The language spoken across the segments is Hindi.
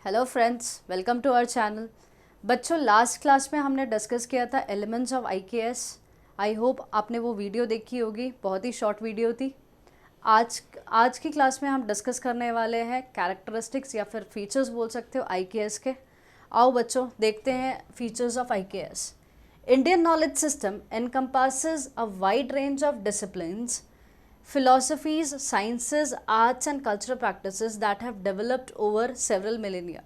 Hello friends, welcome to our channel. बच्चों, लास्ट क्लास में हमने डिस्कस किया था elements of IKS. I hope आपने वो वीडियो देखी होगी, बहुत ही शॉर्ट वीडियो थी। आज की क्लास में हम डिस्कस करने वाले हैं कैरेक्टरिस्टिक्स या फिर फीचर्स बोल सकते हो आईकेएस के। आओ बच्चों, देखते हैं features of IKS. Indian knowledge system encompasses a wide range of disciplines, philosophies, sciences, arts and cultural practices that have developed over several millennia।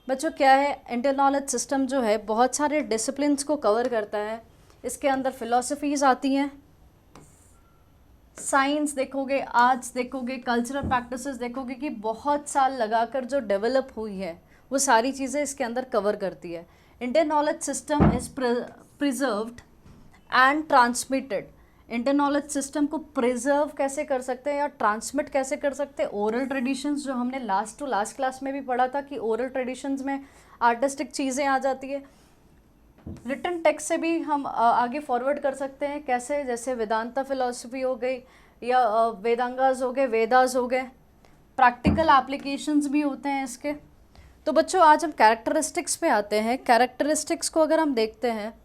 बच्चों, क्या है इंडियन नॉलेज सिस्टम जो है बहुत सारे डिसिप्लिन्स को कवर करता है। इसके अंदर फिलोसफीज़ आती हैं, साइंस देखोगे, आर्ट्स देखोगे, कल्चरल प्रैक्टिसेस देखोगे कि बहुत साल लगाकर जो डेवलप हुई है वो सारी चीज़ें इसके अंदर कवर करती है। Indian knowledge system is preserved and transmitted. Indian knowledge system को प्रिजर्व कैसे कर सकते हैं या ट्रांसमिट कैसे कर सकते हैं? ओरल ट्रेडिशंस, जो हमने लास्ट क्लास में भी पढ़ा था कि ओरल ट्रेडिशंस में आर्टिस्टिक चीज़ें आ जाती है। रिटन टेक्स्ट से भी हम आगे फॉरवर्ड कर सकते हैं। कैसे? जैसे वेदांता फिलॉसफी हो गई या वेदांगास हो गए, वेदास हो गए। प्रैक्टिकल एप्लीकेशंस भी होते हैं इसके। तो बच्चों, आज हम कैरेक्टरिस्टिक्स पे आते हैं। कैरेक्टरिस्टिक्स को अगर हम देखते हैं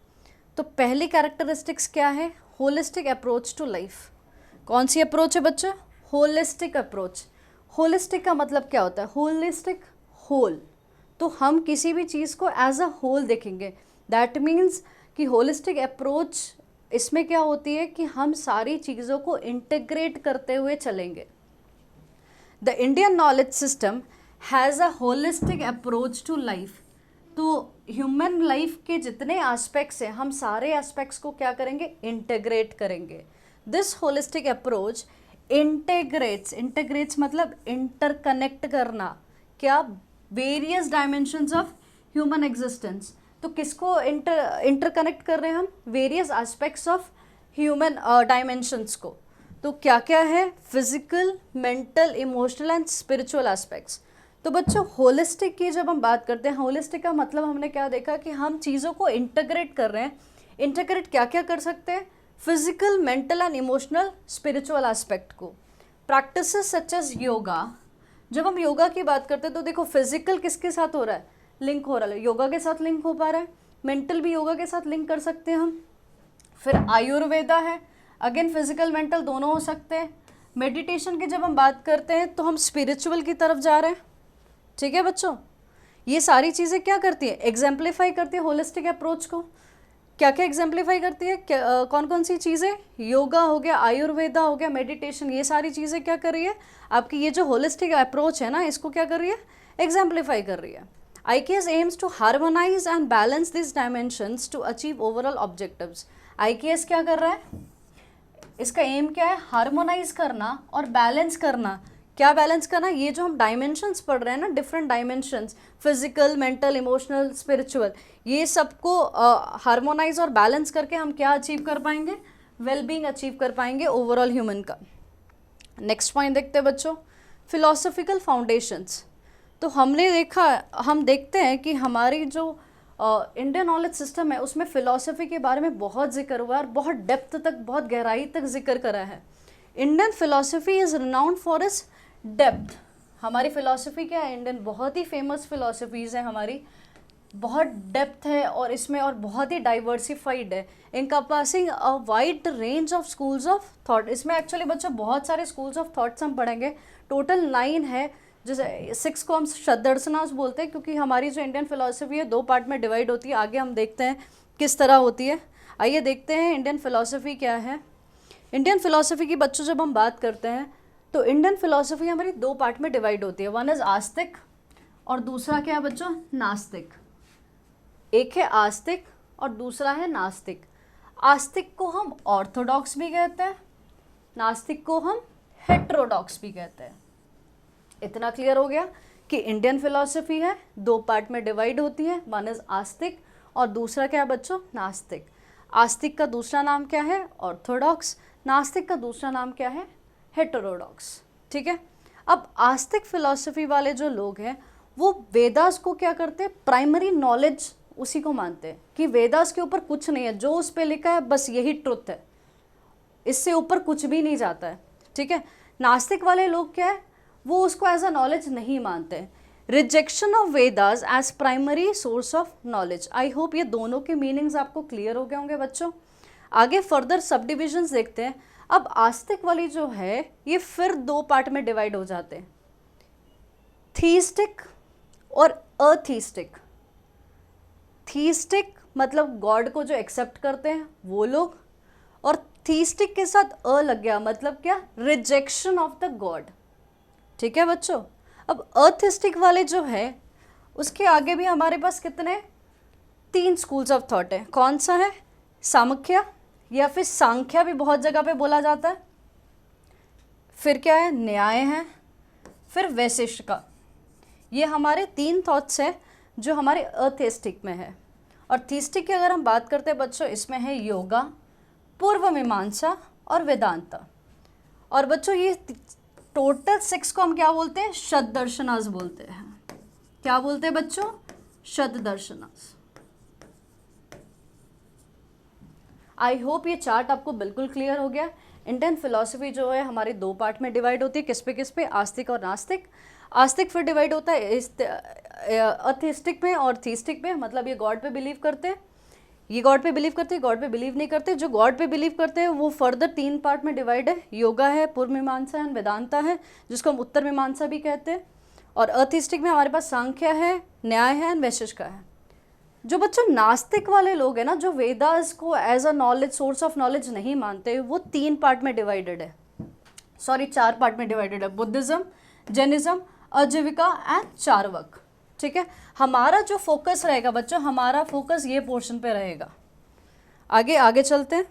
तो पहली कैरेक्टरिस्टिक्स क्या है? Holistic approach to life. कौन सी अप्रोच है बच्चों? Holistic approach. होलिस्टिक का मतलब क्या होता है? Holistic, whole. तो हम किसी भी चीज़ को एज अ होल देखेंगे। दैट मीन्स कि होलिस्टिक अप्रोच इसमें क्या होती है कि हम सारी चीज़ों को इंटीग्रेट करते हुए चलेंगे। The Indian knowledge system has a holistic approach to life. तो ह्यूमन लाइफ के जितने एस्पेक्ट्स हैं, हम सारे एस्पेक्ट्स को क्या करेंगे? इंटीग्रेट करेंगे। दिस होलिस्टिक अप्रोच इंटीग्रेट्स मतलब इंटरकनेक्ट करना। क्या? Various dimensions of human existence. तो किसको इंटरकनेक्ट कर रहे हैं हम? Various aspects of human dimensions को। तो क्या क्या है? Physical, mental, emotional and spiritual aspects. तो बच्चों, होलिस्टिक की जब हम बात करते हैं, होलिस्टिक का मतलब हमने क्या देखा कि हम चीज़ों को इंटीग्रेट कर रहे हैं। इंटीग्रेट क्या क्या कर सकते हैं? Physical, mental and emotional, spiritual aspect को। Practices such as yoga. जब हम योगा की बात करते हैं तो देखो, फिजिकल किसके साथ हो रहा है? लिंक हो रहा है, योगा के साथ लिंक हो पा रहा है। मेंटल भी योगा के साथ लिंक कर सकते हैं हम। फिर आयुर्वेदा है, अगेन फिजिकल मेंटल दोनों हो सकते हैं। मेडिटेशन की जब हम बात करते हैं तो हम स्पिरिचुअल की तरफ जा रहे हैं। ठीक है बच्चों, ये सारी चीज़ें क्या करती है? एग्जाम्पलीफाई करती है होलिस्टिक अप्रोच को। क्या क्या एग्जाम्पलीफाई करती है? कौन कौन सी चीज़ें? योगा हो गया, आयुर्वेदा हो गया, मेडिटेशन। ये सारी चीज़ें क्या कर रही है? आपकी ये जो होलिस्टिक अप्रोच है ना, इसको क्या कर रही है? एग्जाम्पलीफाई कर रही है। IKS aims to harmonize and balance this dimensions to achieve overall objectives. IKS क्या कर रहा है? इसका एम क्या है? हार्मोनाइज करना और बैलेंस करना। क्या बैलेंस करना? ये जो हम डायमेंशंस पढ़ रहे हैं ना, different dimensions, physical, mental, emotional, spiritual, ये सबको हार्मोनाइज और बैलेंस करके हम क्या अचीव कर पाएंगे? वेलबींग अचीव कर पाएंगे ओवरऑल ह्यूमन का। नेक्स्ट पॉइंट देखते हैं बच्चों, फिलोसफिकल फाउंडेशंस। तो हम देखते हैं कि हमारी जो इंडियन नॉलेज सिस्टम है उसमें फ़िलॉसफी के बारे में बहुत जिक्र हुआ है और बहुत डेप्थ तक, बहुत गहराई तक जिक्र करा है। Indian philosophy is renowned for its depth. हमारी फ़िलॉसफी क्या है? इंडियन बहुत ही फेमस फ़िलॉसफीज़ हैं हमारी, बहुत डेप्थ है और इसमें और बहुत ही डाइवर्सिफाइड है, encompassing a wide range of schools of thought. इसमें एक्चुअली बच्चों बहुत सारे स्कूल्स ऑफ थॉट्स हम पढ़ेंगे। टोटल 9 है, जैसे 6 को हम षड्दर्शनास बोलते हैं, क्योंकि हमारी जो इंडियन फिलोसफी है 2 पार्ट में डिवाइड होती है। आगे हम देखते हैं किस तरह होती है। आइए देखते हैं इंडियन फिलोसफी क्या है। इंडियन फिलोसफी की बच्चों जब हम बात करते हैं तो इंडियन फिलोसफी हमारी 2 पार्ट में डिवाइड होती है। वन इज आस्तिक और दूसरा क्या है बच्चों? नास्तिक। एक है आस्तिक और दूसरा है नास्तिक। आस्तिक को हम ऑर्थोडॉक्स भी कहते हैं, नास्तिक को हम हेट्रोडॉक्स भी कहते हैं। इतना क्लियर हो गया कि इंडियन फिलोसफी है, 2 पार्ट में डिवाइड होती है। वन इज आस्तिक और दूसरा क्या है बच्चों? नास्तिक। आस्तिक का दूसरा नाम क्या है? ऑर्थोडॉक्स। नास्तिक का दूसरा नाम क्या है? हेटेरोडॉक्स। ठीक है। अब आस्तिक फिलॉसफी वाले जो लोग हैं वो वेदास को क्या करते हैं? प्राइमरी नॉलेज उसी को मानते हैं कि वेदास के ऊपर कुछ नहीं है, जो उस पर लिखा है बस यही ट्रुथ है, इससे ऊपर कुछ भी नहीं जाता है। ठीक है। नास्तिक वाले लोग क्या है? वो उसको एज अ नॉलेज नहीं मानते हैं। Rejection of Vedas as primary source of knowledge. I hope ये दोनों के मीनिंग्स आपको क्लियर हो गए होंगे बच्चों। आगे फर्दर सब डिविजन्स देखते हैं। अब आस्तिक वाली जो है ये फिर दो पार्ट में डिवाइड हो जाते हैं, थीस्टिक और अथीस्टिक। थीस्टिक मतलब गॉड को जो एक्सेप्ट करते हैं वो लोग, और थीस्टिक के साथ अ लग गया मतलब क्या, रिजेक्शन ऑफ द गॉड। ठीक है बच्चों। अब अथिस्टिक वाले जो है उसके आगे भी हमारे पास कितने, 3 स्कूल्स ऑफ थॉट है। कौन सा है, सामख्या या फिर सांख्या भी बहुत जगह पे बोला जाता है, फिर क्या है, न्याय है, फिर वैशेषिका। ये हमारे 3 थॉट्स हैं जो हमारे अथिस्टिक में है। और थीस्टिक की अगर हम बात करते हैं बच्चों, इसमें है योगा, पूर्व मीमांसा और वेदांता। और बच्चों ये टोटल 6 को हम क्या बोलते हैं, शतदर्शनास बोलते हैं। क्या बोलते हैं बच्चों, शतदर्शनास। आई होप ये चार्ट आपको बिल्कुल क्लियर हो गया। इंडियन फिलॉसफी जो है हमारी 2 पार्ट में डिवाइड होती है, किस पे, आस्तिक और नास्तिक। आस्तिक फिर डिवाइड होता है अथिस्टिक में और थीस्टिक में, मतलब ये गॉड पे बिलीव करते हैं, ये गॉड पे बिलीव करते हैं, गॉड पे बिलीव नहीं करते। जो गॉड पे बिलीव करते हैं वो फर्दर 3 पार्ट में डिवाइड है, योगा है, पूर्व मीमांसा है, वेदांता है, जिसको हम उत्तर मीमांसा भी कहते हैं। और अथिस्टिक में हमारे पास सांख्य है, न्याय है, वैशेषिका है। जो बच्चों नास्तिक वाले लोग हैं ना, जो वेदास को as a knowledge, source of knowledge नहीं मानते, वो 3 पार्ट में डिवाइडेड है, सॉरी 4 पार्ट में डिवाइडेड है, Buddhism, Jainism, Ajivika and Charvaka. ठीक है। हमारा जो फोकस रहेगा बच्चों, हमारा फोकस ये पोर्शन पे रहेगा। आगे चलते हैं,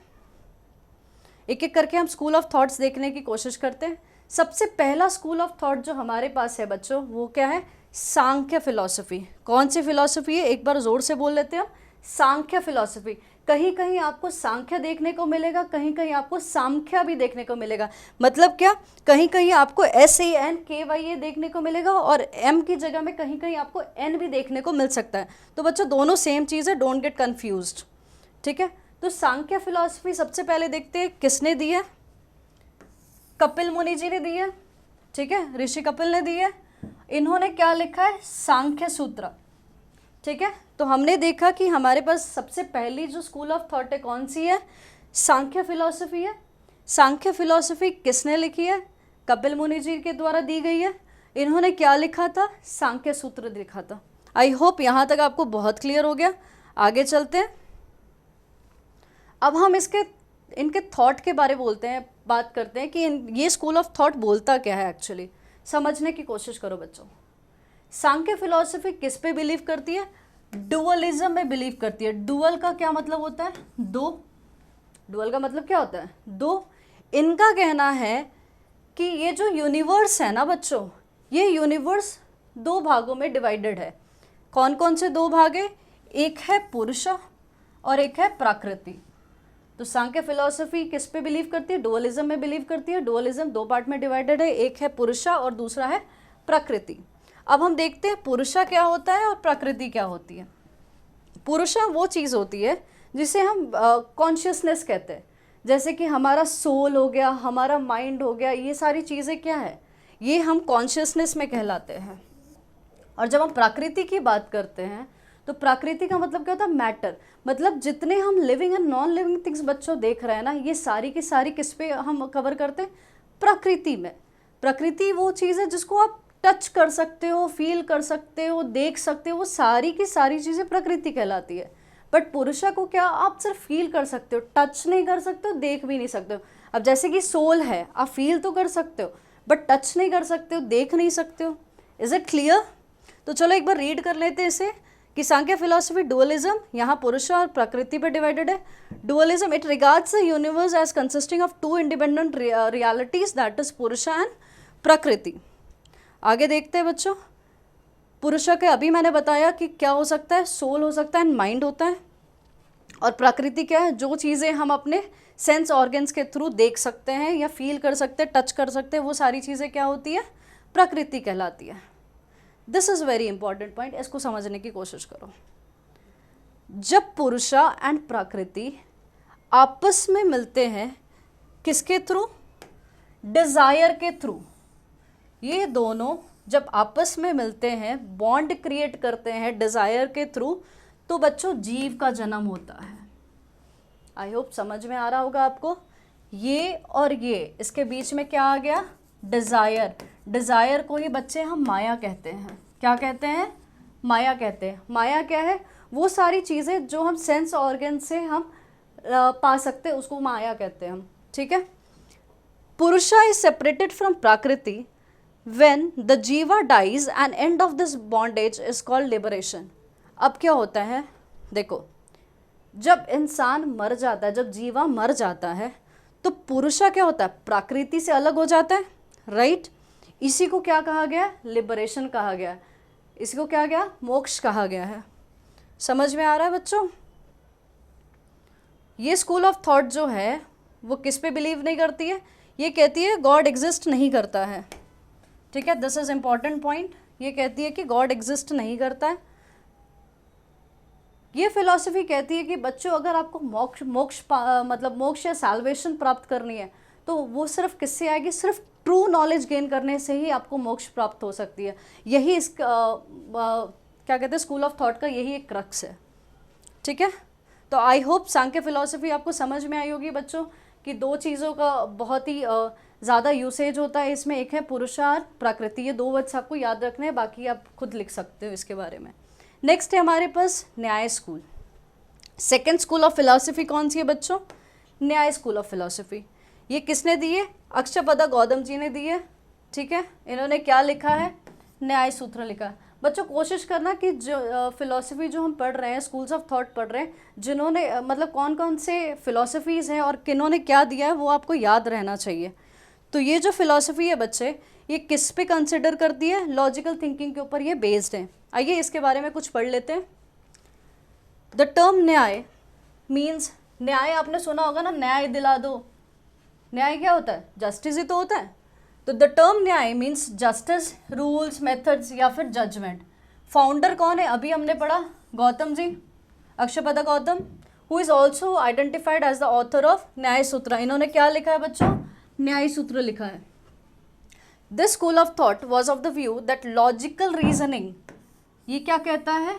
एक एक करके हम स्कूल ऑफ थॉट्स देखने की कोशिश करते हैं। सबसे पहला स्कूल ऑफ थॉट जो हमारे पास है बच्चों, वो क्या है, सांख्य फिलॉसफी। कौन सी फिलॉसफी है, एक बार जोर से बोल लेते हैं हम, सांख्य फिलॉसफी। कहीं कहीं आपको सांख्य देखने को मिलेगा, कहीं कहीं आपको सामख्या भी देखने को मिलेगा। मतलब क्या, कहीं कहीं आपको SANKYA देखने को मिलेगा और M की जगह में कहीं कहीं आपको N भी देखने को मिल सकता है। तो बच्चों दोनों सेम चीज़ है, डोंट गेट कन्फ्यूज्ड। ठीक है। तो सांख्य फिलॉसफी सबसे पहले देखते हैं किसने दी है, कपिल मुनि जी ने दी है। ठीक है, ऋषि कपिल ने दी है। इन्होंने क्या लिखा है, सांख्य सूत्र। ठीक है। तो हमने देखा कि हमारे पास सबसे पहली जो स्कूल ऑफ थॉट है कौन सी है, सांख्य फिलॉसफी है। सांख्य फिलॉसफी किसने लिखी है, कपिल मुनि जी के द्वारा दी गई है। इन्होंने क्या लिखा था, सांख्य सूत्र लिखा था। आई होप यहाँ तक आपको बहुत क्लियर हो गया। आगे चलते हैं। अब हम इनके थॉट के बारे बोलते हैं, बात करते हैं कि ये स्कूल ऑफ थॉट बोलता क्या है एक्चुअली। समझने की कोशिश करो बच्चों। सांख्य फिलॉसफी किस पे बिलीव करती है, डुअलिज्म में बिलीव करती है। डुअल का क्या मतलब होता है, दो। डुअल का मतलब क्या होता है, दो। इनका कहना है कि ये जो यूनिवर्स है ना बच्चों, ये यूनिवर्स 2 भागों में डिवाइडेड है। कौन कौन से 2 भाग है, एक है पुरुष और एक है प्रकृति। तो सांख्य फिलॉसफी किस पे बिलीव करती है, डुअलिज्म में बिलीव करती है। डुअलिज्म 2 पार्ट में डिवाइडेड है, एक है पुरुषा और दूसरा है प्रकृति। अब हम देखते हैं पुरुषा क्या होता है और प्रकृति क्या होती है। पुरुषा वो चीज़ होती है जिसे हम कॉन्शियसनेस कहते हैं, जैसे कि हमारा सोल हो गया, हमारा माइंड हो गया, ये सारी चीज़ें क्या है, ये हम कॉन्शियसनेस में कहलाते हैं। और जब हम प्रकृति की बात करते हैं तो प्रकृति का मतलब क्या होता है, मैटर। मतलब जितने हम living and non living things बच्चों देख रहे हैं ना, ये सारी की सारी किस पे हम कवर करते हैं, प्रकृति में। प्रकृति वो चीज़ है जिसको आप टच कर सकते हो, फील कर सकते हो, देख सकते हो, वो सारी की सारी चीज़ें प्रकृति कहलाती है। बट पुरुषा को क्या, आप सिर्फ फील कर सकते हो, टच नहीं कर सकते हो, देख भी नहीं सकते हो। अब जैसे कि सोल है, आप फील तो कर सकते हो बट टच नहीं कर सकते हो, देख नहीं सकते हो। Is it clear? तो चलो एक बार रीड कर लेते हैं इसे कि सांख्य फिलॉसफी डुअलिज्म, यहाँ पुरुषा और प्रकृति पे डिवाइडेड है। Dualism, it regards the universe as consisting of 2 independent realities, that is Purusha and Prakriti. आगे देखते हैं बच्चों। पुरुषा के अभी मैंने बताया कि क्या हो सकता है, सोल हो सकता है, माइंड होता है। और प्रकृति क्या है, जो चीज़ें हम अपने सेंस ऑर्गन्स के थ्रू देख सकते हैं या फील कर सकते हैं, टच कर सकते हैं, वो सारी चीज़ें क्या होती है, प्रकृति कहलाती है। This is very important point, इसको समझने की कोशिश करो। जब पुरुषा एंड प्रकृति आपस में मिलते हैं, किसके थ्रू, डिज़ायर के थ्रू, ये दोनों जब आपस में मिलते हैं, बॉन्ड क्रिएट करते हैं डिज़ायर के थ्रू, तो बच्चों जीव का जन्म होता है। आई होप समझ में आ रहा होगा आपको। ये और ये, इसके बीच में क्या आ गया? डिज़ायर। डिज़ायर को ही बच्चे हम माया कहते हैं। क्या कहते हैं? माया कहते हैं। माया क्या है? वो सारी चीज़ें जो हम सेंस ऑर्गन से हम पा सकते हैं, उसको माया कहते हैं हम। ठीक है। Purusha is separated from Prakriti when the jiva dies and end of this bondage is called liberation. अब क्या होता है, देखो, जब इंसान मर जाता है, जब जीवा मर जाता है, तो पुरुषा क्या होता है? प्रकृति से अलग हो जाता है, राइट। इसी को क्या कहा गया? लिबरेशन कहा गया। इसी को क्या गया? मोक्ष कहा गया है। समझ में आ रहा है बच्चों? ये स्कूल ऑफ थॉट जो है वो किस पे बिलीव नहीं करती है? ये कहती है गॉड एग्जिस्ट नहीं करता है। ठीक है, दिस इज इम्पॉर्टेंट पॉइंट। ये कहती है कि गॉड एग्जिस्ट नहीं करता है। ये फिलॉसफी कहती है कि बच्चों, अगर आपको मतलब मोक्ष या सैल्वेशन प्राप्त करनी है, तो वो सिर्फ किससे आएगी? सिर्फ ट्रू नॉलेज गेन करने से ही आपको मोक्ष प्राप्त हो सकती है। यही इस क्या कहते हैं, स्कूल ऑफ थॉट का यही एक क्रक्स है। ठीक है, तो आई होप सांख्य फिलॉसफी आपको समझ में आई होगी बच्चों, कि दो चीज़ों का बहुत ही ज़्यादा यूसेज होता है इसमें। एक है पुरुषार्थ, प्रकृति। ये दो वर्ड्स आपको याद रखने हैं, बाकी आप खुद लिख सकते हो इसके बारे में। नेक्स्ट है हमारे पास न्याय school. Second school of philosophy कौन सी है बच्चों? न्याय स्कूल ऑफ फिलॉसफी। ये किसने दी है? अक्षयपदा गौतम जी ने दी है। ठीक है, इन्होंने क्या लिखा है? न्याय सूत्र लिखा है। बच्चों कोशिश करना कि जो फिलॉसफी जो हम पढ़ रहे हैं, स्कूल्स ऑफ थॉट पढ़ रहे हैं, जिन्होंने मतलब कौन कौन से फिलॉसफीज़ हैं और किन्होंने क्या दिया है, वो आपको याद रहना चाहिए। तो ये जो फिलॉसफी है बच्चे, ये किस पे कंसिडर करती है? लॉजिकल थिंकिंग के ऊपर ये बेस्ड है। आइए इसके बारे में कुछ पढ़ लेते हैं। द टर्म न्याय मीन्स, न्याय आपने सुना होगा ना, न्याय दिला दो। न्याय क्या होता है? जस्टिस ही तो होता है। तो the term Nyaya means justice, rules, methods या फिर जजमेंट। फाउंडर कौन है? अभी हमने पढ़ा, Gautam ji, Akshayapada Gautam, who is also identified as the author of Nyaya Sutra. इन्होंने क्या लिखा है बच्चों? न्याय सूत्र लिखा है। This school of thought was of the view that logical reasoning, ये क्या कहता है?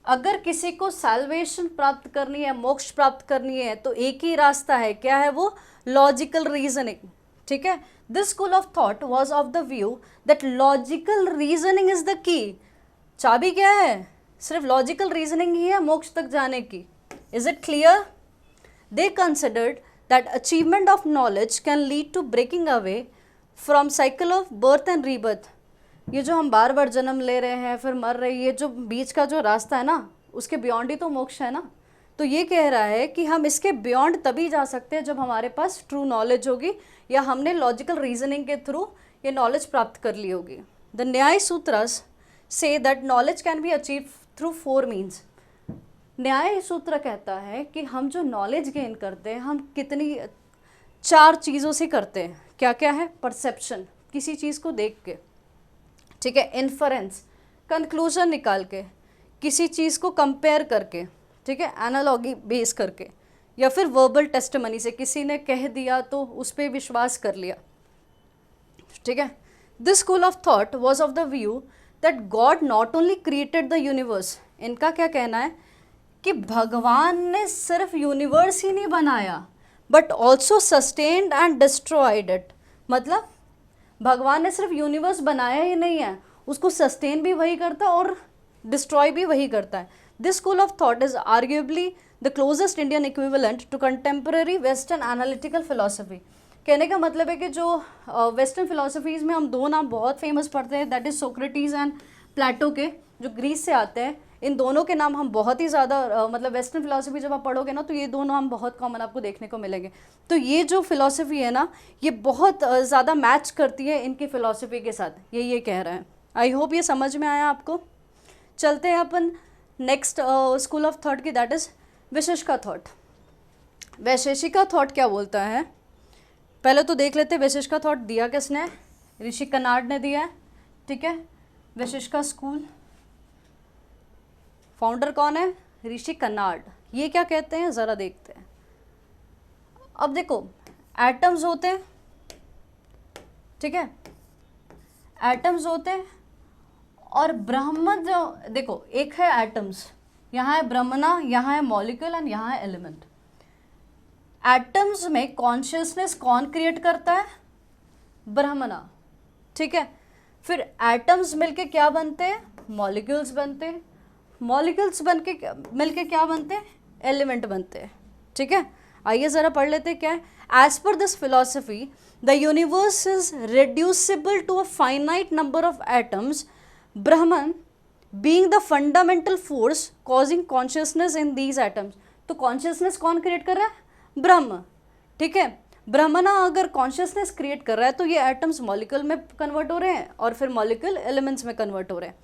अगर किसी को सैल्वेशन प्राप्त करनी है, मोक्ष प्राप्त करनी है, तो एक ही रास्ता है। क्या है वो? Logical reasoning. ठीक है, this school of thought was of the view that logical reasoning is the key. चाबी क्या है? सिर्फ लॉजिकल रीजनिंग ही है मोक्ष तक जाने की। Is it clear? They considered that achievement of knowledge can lead to breaking away from cycle of birth and rebirth. ये जो हम बार बार जन्म ले रहे हैं फिर मर रहे हैं, ये जो बीच का जो रास्ता है ना, उसके बियॉन्ड ही तो मोक्ष है ना। तो ये कह रहा है कि हम इसके बियॉन्ड तभी जा सकते हैं जब हमारे पास ट्रू नॉलेज होगी, या हमने लॉजिकल रीजनिंग के थ्रू ये नॉलेज प्राप्त कर ली होगी। The Nyaya Sutras say that knowledge can be achieve through 4 means. Nyaya Sutra कहता है कि हम जो नॉलेज गेन करते हैं, हम कितनी 4 चीज़ों से करते हैं। क्या क्या है? परसेप्शन, किसी चीज़ को देख के, ठीक है, इन्फरेंस, कंक्लूजन निकाल के, किसी चीज़ को कंपेयर करके, ठीक है, एनालॉगी बेस करके, या फिर वर्बल टेस्टिमनी से, किसी ने कह दिया तो उस पर विश्वास कर लिया। ठीक है, this school of thought was of the view that God not only created the universe. इनका क्या कहना है कि भगवान ने सिर्फ यूनिवर्स ही नहीं बनाया, but also sustained and destroyed it. मतलब भगवान ने सिर्फ यूनिवर्स बनाया ही नहीं है, उसको सस्टेन भी वही करता है और डिस्ट्रॉय भी वही करता है। This school of thought is arguably the closest Indian equivalent to contemporary western analytical philosophy. कहने का मतलब है कि जो वेस्टर्न फिलोसफीज़ में हम 2 नाम बहुत फेमस पढ़ते हैं, दैट इज़ सोक्रेटिस एंड प्लेटो के, जो ग्रीस से आते हैं। इन दोनों के नाम हम बहुत ही ज़्यादा मतलब वेस्टर्न फिलोसफी जब आप पढ़ोगे ना, तो ये 2 नाम बहुत कॉमन आपको देखने को मिलेंगे। तो ये जो फिलोसफी है ना, ये बहुत ज़्यादा मैच करती है इनकी फ़िलोसफी के साथ, ये कह रहे हैं। आई होप ये समझ में आया आपको। चलते हैं अपन नेक्स्ट स्कूल ऑफ थॉट की, that is Vaisheshika thought. Vaisheshika thought क्या बोलता है? पहले तो देख लेते हैं वैशेषिका थॉट दिया किसने? ऋषि कनाड ने दिया है। ठीक है, वैशेषिका स्कूल फाउंडर कौन है? ऋषि कनाड। ये क्या कहते हैं ज़रा देखते हैं। अब देखो, एटम्स होते हैं, ठीक है, एटम्स होते हैं और ब्रह्म जो देखो एक है एटम्स, यहाँ है ब्रह्मना, यहाँ है मॉलिक्यूल एंड यहाँ है एलिमेंट। एटम्स में कॉन्शियसनेस कौन क्रिएट करता है? ब्रह्मना, ठीक है। फिर एटम्स मिलके क्या बनते हैं? मॉलिक्यूल्स बनते हैं। मॉलिक्यूल्स बनके मिलके क्या बनते हैं? एलिमेंट बनते हैं, ठीक है। आइए ज़रा पढ़ लेते हैं क्या है। As per this philosophy the universe is reducible to a finite number of atoms, Brahman being the fundamental force causing consciousness in these atoms. तो कॉन्शियसनेस कौन क्रिएट कर रहा है? ब्रह्म, ठीक है। ब्रह्मना अगर कॉन्शियसनेस क्रिएट कर रहा है तो ये एटम्स मॉलिक्यूल में कन्वर्ट हो रहे हैं और फिर मॉलिक्यूल एलिमेंट्स में कन्वर्ट हो रहे हैं।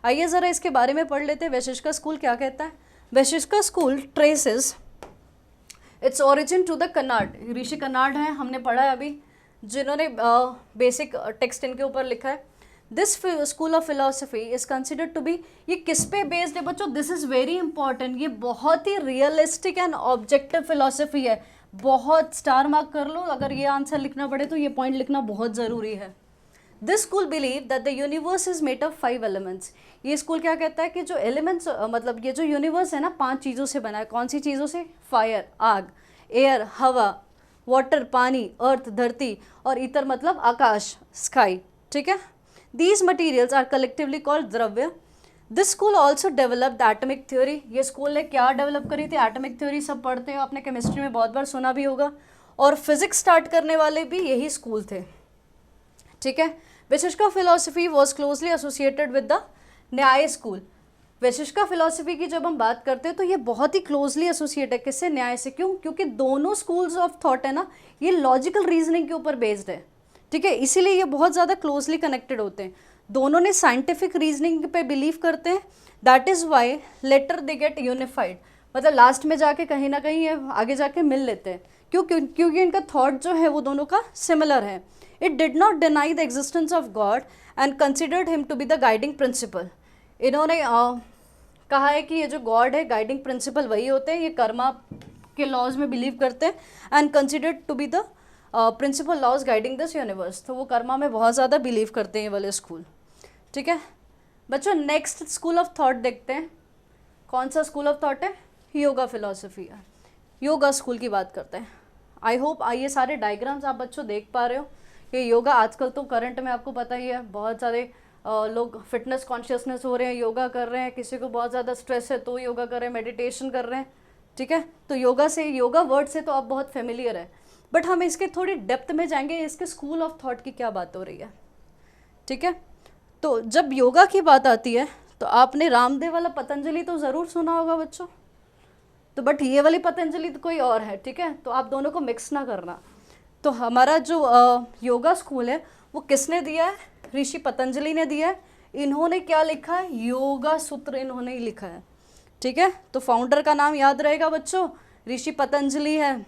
आइए ज़रा इसके बारे में पढ़ लेते हैं। वैशिष्का स्कूल क्या कहता है? Vaisheshika school traces its origin to the Kanada. Rishi Kanada हैं, हमने पढ़ा है अभी, जिन्होंने बेसिक टेक्स्ट इनके ऊपर लिखा है। This school of philosophy is considered to be, ये किस पे बेस्ड है बच्चों? दिस इज वेरी इंपॉर्टेंट, ये बहुत ही रियलिस्टिक एंड ऑब्जेक्टिव फिलोसफी है। बहुत स्टार मार्क कर लो, अगर ये आंसर लिखना पड़े तो ये पॉइंट लिखना बहुत ज़रूरी है। This school believe that the universe is made of 5 elements. ये स्कूल क्या कहता है कि जो एलिमेंट्स मतलब ये जो यूनिवर्स है ना 5 चीज़ों से बना है। कौन सी चीज़ों से? फायर आग, एयर हवा, वाटर पानी, अर्थ धरती, और ईथर मतलब आकाश स्काई, ठीक है। These materials are collectively called द्रव्य। This school also developed the atomic theory। ये स्कूल ने क्या डेवलप करी थी? एटॉमिक थ्योरी सब पढ़ते हो आपने, केमिस्ट्री में बहुत बार सुना भी होगा। और फिजिक्स स्टार्ट करने वाले भी यही स्कूल थे, ठीक है। Vaisheshika philosophy was closely associated with the Nyaya school. Vaisheshika philosophy की जब हम बात करते हैं तो ये बहुत ही क्लोजली एसोसिएट है किससे? न्याय से। क्यों? क्योंकि दोनों स्कूल्स ऑफ थॉट है ना, ये लॉजिकल रीजनिंग के ऊपर बेस्ड है, ठीक है। इसीलिए ये बहुत ज़्यादा क्लोजली कनेक्टेड होते हैं। दोनों ने साइंटिफिक रीजनिंग पे बिलीव करते हैं। That is why later they get unified, मतलब लास्ट में जाके कहीं ना कहीं ये आगे जाके मिल लेते हैं। क्योंकि इनका थॉट जो है वो दोनों का सिमिलर है। It did not deny the existence of God and considered him to be the guiding principle. इन्होंने कहा है कि ये जो गॉड है गाइडिंग प्रिंसिपल वही होते हैं, ये कर्मा के लॉज में बिलीव करते हैं and considered to be the principle laws guiding this universe. तो वो कर्मा में बहुत ज़्यादा बिलीव करते हैं ये वाले स्कूल, ठीक है बच्चों। नेक्स्ट स्कूल ऑफ थॉट देखते हैं। कौन सा स्कूल ऑफ थॉट है? योगा फिलोसफी है। योगा स्कूल की बात करते हैं। आई होप ये सारे डायग्राम्स आप बच्चों देख पा रहे हो। ये योगा आजकल तो करंट में आपको पता ही है, बहुत सारे लोग फिटनेस कॉन्शियसनेस हो रहे हैं, योगा कर रहे हैं। किसी को बहुत ज़्यादा स्ट्रेस है तो योगा कर रहे हैं, मेडिटेशन कर रहे हैं, ठीक है। तो योगा से, योगा वर्ड से तो आप बहुत फेमिलियर है, बट हम इसके थोड़ी डेप्थ में जाएंगे, इसके स्कूल ऑफ थॉट की क्या बात हो रही है, ठीक है। तो जब योगा की बात आती है तो आपने रामदेव वाला पतंजलि तो ज़रूर सुना होगा बच्चों, तो बट ये वाली पतंजलि तो कोई और है, ठीक है। तो आप दोनों को मिक्स ना करना। तो हमारा जो योगा स्कूल है वो किसने दिया है? ऋषि पतंजलि ने दिया है। इन्होंने क्या लिखा है? योगा सूत्र इन्होंने ही लिखा है, ठीक है। तो फाउंडर का नाम याद रहेगा बच्चों, ऋषि पतंजलि है।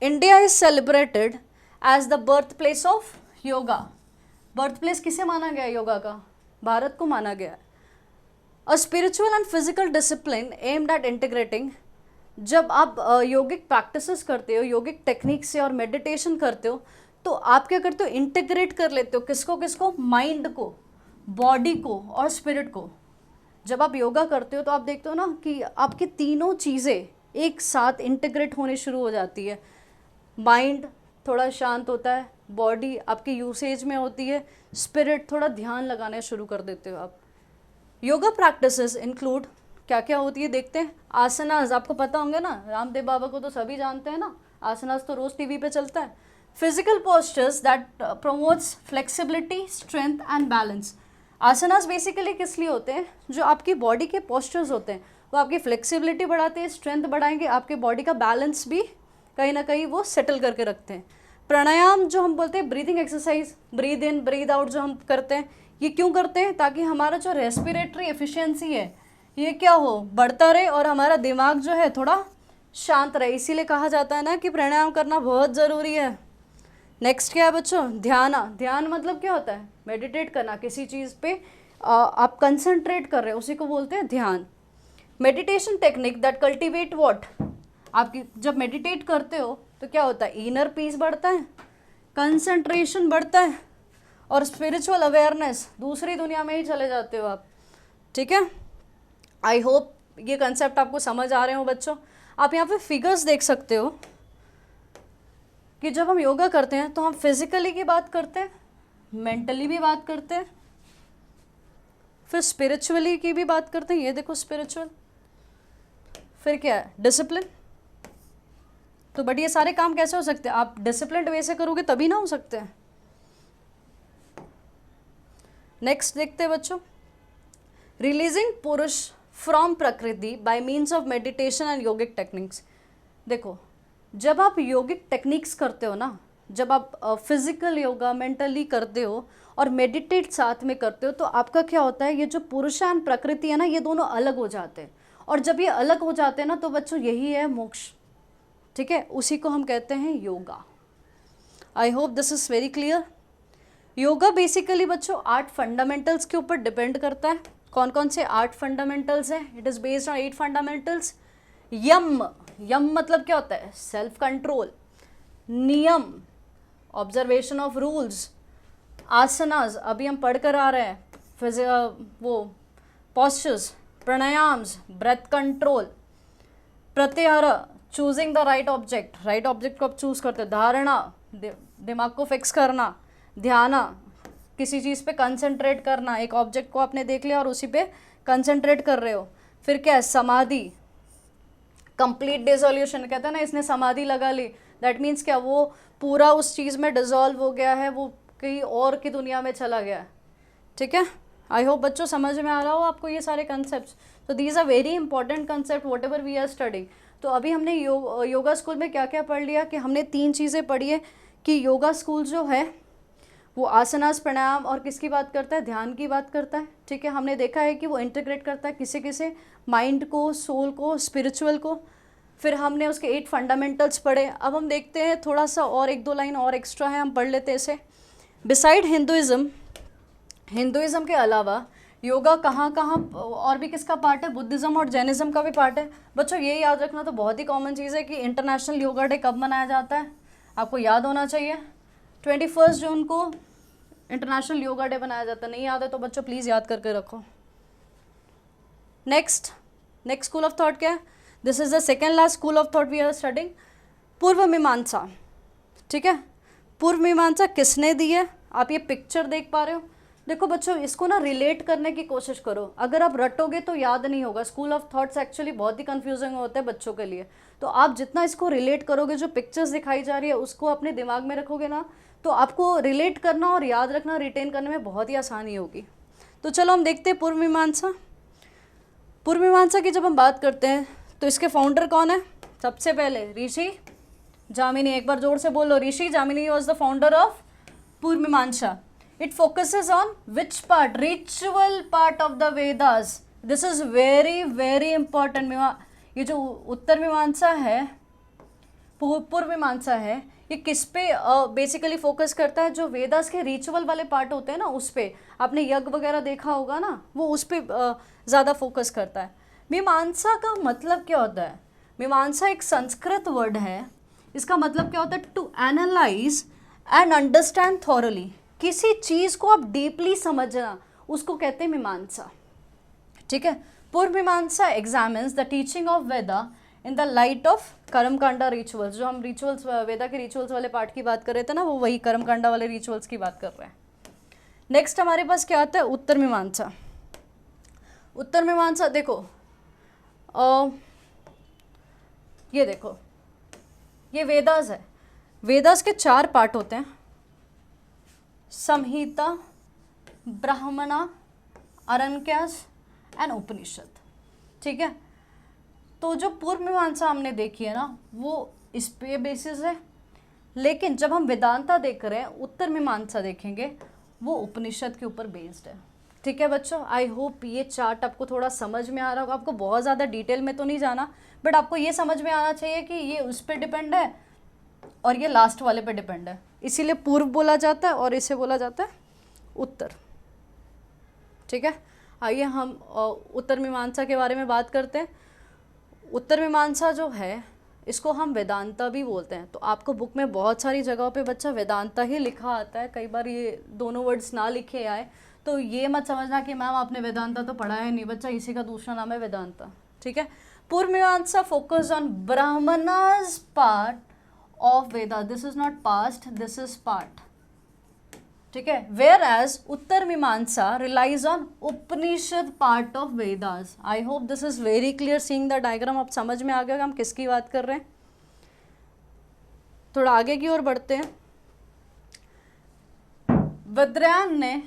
India is celebrated as the birth place of yoga. Birth place किसे माना गया है योगा का? भारत को माना गया है। A spiritual and physical discipline aimed at integrating. जब आप योगिक प्रैक्टिसेस करते हो, योगिक टेक्निक से और मेडिटेशन करते हो, तो आप क्या करते हो? इंटीग्रेट कर लेते हो। किसको किसको? माइंड को, बॉडी को और स्पिरिट को। जब आप योगा करते हो तो आप देखते हो ना कि आपकी तीनों चीज़ें एक साथ इंटीग्रेट होने शुरू हो जाती है। माइंड थोड़ा शांत होता है, बॉडी आपकी यूसेज में होती है, स्पिरिट थोड़ा ध्यान लगाना शुरू कर देते हो आप। योगा प्रैक्टिसेस इंक्लूड क्या क्या होती है देखते हैं। आसनास आपको पता होंगे ना, रामदेव बाबा को तो सभी जानते हैं ना, आसनास तो रोज़ टीवी पे चलता है। Physical postures that promotes flexibility, strength and balance. Asanas basically किस लिए होते हैं? जो आपकी बॉडी के पोस्चर्स होते हैं वो आपकी फ्लेक्सिबिलिटी बढ़ाते हैं, स्ट्रेंथ बढ़ाएंगे, आपके बॉडी का बैलेंस भी कहीं ना कहीं वो सेटल करके रखते हैं। प्राणायाम जो हम बोलते हैं breathing exercise, breathe in breathe out जो हम करते हैं, ये क्यों करते हैं? ताकि हमारा जो रेस्पिरेटरी एफिशिएंसी है ये क्या हो? बढ़ता रहे और हमारा दिमाग जो है थोड़ा शांत रहे। इसीलिए कहा जाता है ना कि प्राणायाम करना बहुत ज़रूरी है। नेक्स्ट क्या है बच्चों? ध्यान। ध्यान मतलब क्या होता है? मेडिटेट करना, किसी चीज़ पे आप कंसंट्रेट कर रहे हो, उसी को बोलते हैं ध्यान। Meditation technique that cultivate what? आपकी जब मेडिटेट करते हो तो क्या होता है? इनर पीस बढ़ता है, कंसंट्रेशन बढ़ता है और स्पिरिचुअल अवेयरनेस, दूसरी दुनिया में ही चले जाते हो आप, ठीक है। आई होप ये कंसेप्ट आपको समझ आ रहे हो बच्चों। आप यहाँ पे फिगर्स देख सकते हो कि जब हम योगा करते हैं तो हम फिजिकली की बात करते हैं, मेंटली भी बात करते हैं, फिर स्पिरिचुअली की भी बात करते हैं। ये देखो स्पिरिचुअल, फिर क्या है डिसिप्लिन। तो बट ये सारे काम कैसे हो सकते हैं? आप डिसिप्लिन वे से करोगे तभी ना हो सकते हैं। नेक्स्ट देखते हैं बच्चों, रिलीजिंग पुरुष फ्रॉम प्रकृति bye means of meditation and yogic techniques. देखो जब आप योगिक टेक्निक्स करते हो ना, जब आप फिजिकल योगा मेंटली करते हो और मेडिटेट साथ में करते हो, तो आपका क्या होता है, ये जो पुरुष एंड प्रकृति है ना, ये दोनों अलग हो जाते हैं। और जब ये अलग हो जाते हैं ना, तो बच्चों यही है मोक्ष, ठीक है। उसी को हम कहते हैं योगा। आई hope this is very clear. Yoga basically बच्चों 8 फंडामेंटल्स के ऊपर डिपेंड करता है। कौन कौन से 8 फंडामेंटल्स हैं? It is based on 8 fundamentals. Yama, yama मतलब क्या होता है? Self control. Niyama, observation of rules. Asanas, अभी हम पढ़ कर आ रहे हैं, वो postures. Pranayamas, breath control. Pratyahara, choosing the right object, right object को आप चूज करते हैं। धारणा, दिमाग को फिक्स करना। ध्यान, किसी चीज़ पे कंसंट्रेट करना, एक ऑब्जेक्ट को आपने देख लिया और उसी पे कंसंट्रेट कर रहे हो। फिर क्या है? समाधि, कंप्लीट डिसोल्यूशन, कहते हैं ना इसने समाधि लगा ली, दैट मीन्स क्या, वो पूरा उस चीज़ में डिसॉल्व हो गया है, वो कहीं और की दुनिया में चला गया है, ठीक है। आई होप बच्चों समझ में आ रहा हो आपको ये सारे कंसेप्ट। तो these are very important concept whatever we are studying. तो अभी हमने योगा स्कूल में क्या क्या पढ़ लिया कि हमने 3 चीज़ें पढ़ी है कि योगा स्कूल जो है वो आसनास, प्राणायाम और किसकी बात करता है? ध्यान की बात करता है, ठीक है। हमने देखा है कि वो इंटीग्रेट करता है किसे किसे, माइंड को, सोल को, स्पिरिचुअल को। फिर हमने उसके 8 फंडामेंटल्स पढ़े। अब हम देखते हैं थोड़ा सा और 1-2 लाइन और एक्स्ट्रा है, हम पढ़ लेते हैं इसे। बिसाइड हिंदुइज्म, हिंदुइज्म के अलावा योगा कहाँ कहाँ और भी किसका पार्ट है? बुद्धिज़्म और जैनिज़्म का भी पार्ट है। बच्चों ये याद रखना तो बहुत ही कॉमन चीज़ है कि इंटरनेशनल योगा डे कब मनाया जाता है, आपको याद होना चाहिए। 21 जून को इंटरनेशनल योगा डे मनाया जाता है। नहीं याद है तो बच्चों प्लीज़ याद करके रखो। नेक्स्ट स्कूल ऑफ थॉट क्या है? This is the second last school of thought we are studying, Purva Mimamsa, ठीक है। पूर्व मीमांसा किसने दी है? आप ये पिक्चर देख पा रहे हो। देखो बच्चों इसको ना रिलेट करने की कोशिश करो, अगर आप रटोगे तो याद नहीं होगा। स्कूल ऑफ थॉट्स एक्चुअली बहुत ही कंफ्यूजिंग होते हैं बच्चों के लिए, तो आप जितना इसको रिलेट करोगे, जो पिक्चर्स दिखाई जा रही है उसको अपने दिमाग में रखोगे ना, तो आपको रिलेट करना और याद रखना, रिटेन करने में बहुत ही आसानी होगी। तो चलो हम देखते हैं पूर्व मीमांसा। पूर्व मीमांसा की जब हम बात करते हैं तो इसके फाउंडर कौन है? सबसे पहले ऋषि जामिनी। एक बार जोर से बोलो, ऋषि जामिनी वॉज द फाउंडर ऑफ पूर्व मीमांसा। It focuses on which part? Ritual part of the Vedas. This is very very important. ये जो उत्तर मीमांसा है, पूर्व मीमांसा है, ये किस पे बेसिकली फोकस करता है? जो वेदास के रिचुअल वाले पार्ट होते हैं ना, उस पे। आपने यज्ञ वगैरह देखा होगा ना, वो उस पे ज़्यादा फोकस करता है। मीमांसा का मतलब क्या होता है? मीमांसा एक संस्कृत वर्ड है, इसका मतलब क्या होता है? To analyse and understand thoroughly. किसी चीज़ को आप डीपली समझना, उसको कहते हैं मीमांसा, ठीक है। Purva Mimamsa examines the teaching of Veda in the light of karmakanda rituals. जो हम रिचुअल्स, वेदा के रिचुअल्स वाले पार्ट की बात कर रहे थे ना, वो वही कर्मकांडा वाले रिचुअल्स की बात कर रहे हैं। नेक्स्ट हमारे पास क्या आता है? उत्तर मीमांसा। उत्तर मीमांसा देखो, ये देखो, ये वेदास है। वेदास के 4 पार्ट होते हैं, संहिता, ब्राह्मणा, अरण्यकास एंड उपनिषद, ठीक है। तो जो पूर्व मीमांसा हमने देखी है ना, वो इस पे बेसिस है, लेकिन जब हम वेदांता देख रहे हैं, उत्तर मीमांसा देखेंगे, वो उपनिषद के ऊपर बेस्ड है, ठीक है बच्चों। आई होप ये चार्ट आपको थोड़ा समझ में आ रहा होगा। आपको बहुत ज़्यादा डिटेल में तो नहीं जाना, बट आपको ये समझ में आना चाहिए कि ये उस पर डिपेंड है और ये लास्ट वाले पे डिपेंड है, इसीलिए पूर्व बोला जाता है और इसे बोला जाता है उत्तर, ठीक है। आइए हम उत्तर मीमांसा के बारे में बात करते हैं। उत्तर मीमांसा जो है इसको हम वेदांता भी बोलते हैं। तो आपको बुक में बहुत सारी जगहों पे बच्चा वेदांता ही लिखा आता है, कई बार ये दोनों वर्ड्स ना लिखे आए, तो ये मत समझना कि मैम आपने वेदांता तो पढ़ा है नहीं, बच्चा इसी का दूसरा नाम है वेदांता, ठीक है। Purva Mimamsa focus on Brahmanas part of Veda, this is not past, this is part, ठीक है। Whereas Uttara Mimamsa relies on Upanishad part of Vedas. I hope this is very clear seeing the diagram. अब समझ में आ गया कि हम किसकी बात कर रहे हैं। थोड़ा आगे की ओर बढ़ते हैं। वद्रयान ने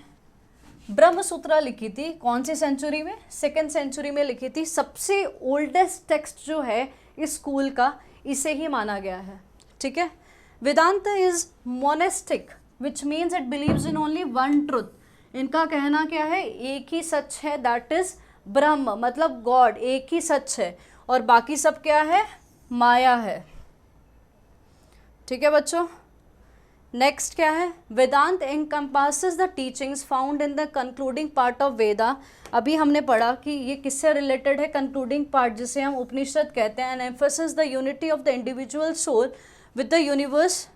ब्रह्म सूत्रा लिखी थी, कौन सी सेंचुरी में? 2nd सेंचुरी में लिखी थी। सबसे ओल्डेस्ट टेक्स्ट जो है इस स्कूल का, इसे ही माना गया है, ठीक है। Vedanta is monistic which means it believes in only one truth. इनका कहना क्या है? एक ही सच है, दैट इज ब्रह्म, मतलब गॉड, एक ही सच है, और बाकी सब क्या है? माया है, ठीक है बच्चों। नेक्स्ट क्या है? Vedanta encompasses the teachings found in the concluding part of Veda. अभी हमने पढ़ा कि ये किससे रिलेटेड है? कंक्लूडिंग पार्ट, जिसे हम उपनिषद कहते हैं। And emphasis the unity of the individual soul with the universe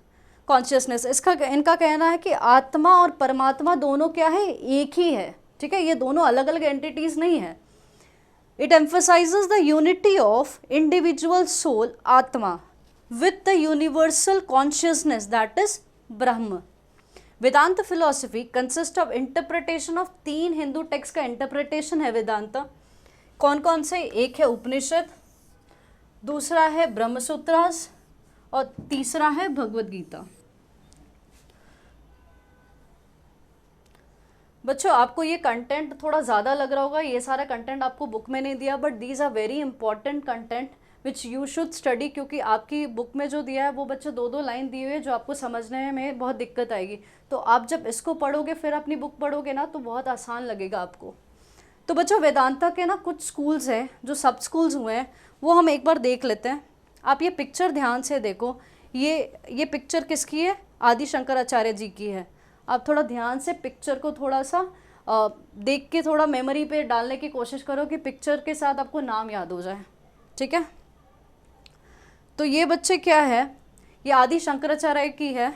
consciousness. इनका कहना है कि आत्मा और परमात्मा दोनों क्या है? एक ही है, ठीक है। ये दोनों अलग अलग एंटिटीज नहीं है। It emphasizes the unity of individual soul, atma, with the universal consciousness, that is Brahman. Vedanta philosophy consist of interpretation of 3 Hindu text का इंटरप्रिटेशन है वेदांत। कौन कौन से? एक है उपनिषद, दूसरा है ब्रह्मसूत्रास, और तीसरा है भगवद गीता। बच्चों आपको ये कंटेंट थोड़ा ज़्यादा लग रहा होगा, ये सारा कंटेंट आपको बुक में नहीं दिया, but these are very important content which you should study, क्योंकि आपकी बुक में जो दिया है वो बच्चे 2-2 लाइन दी हुई है जो आपको समझने में बहुत दिक्कत आएगी। तो आप जब इसको पढ़ोगे फिर अपनी बुक पढ़ोगे ना, तो बहुत आसान लगेगा आपको। तो बच्चों वेदांता के ना कुछ स्कूल्स हैं जो सब स्कूल्स हुए हैं, वो हम एक बार देख लेते हैं। आप ये पिक्चर ध्यान से देखो, ये पिक्चर किसकी है? आदि शंकराचार्य जी की है। आप थोड़ा ध्यान से पिक्चर को थोड़ा सा देख के थोड़ा मेमोरी पे डालने की कोशिश करो कि पिक्चर के साथ आपको नाम याद हो जाए, ठीक है। तो ये बच्चे क्या है? ये आदि शंकराचार्य की है।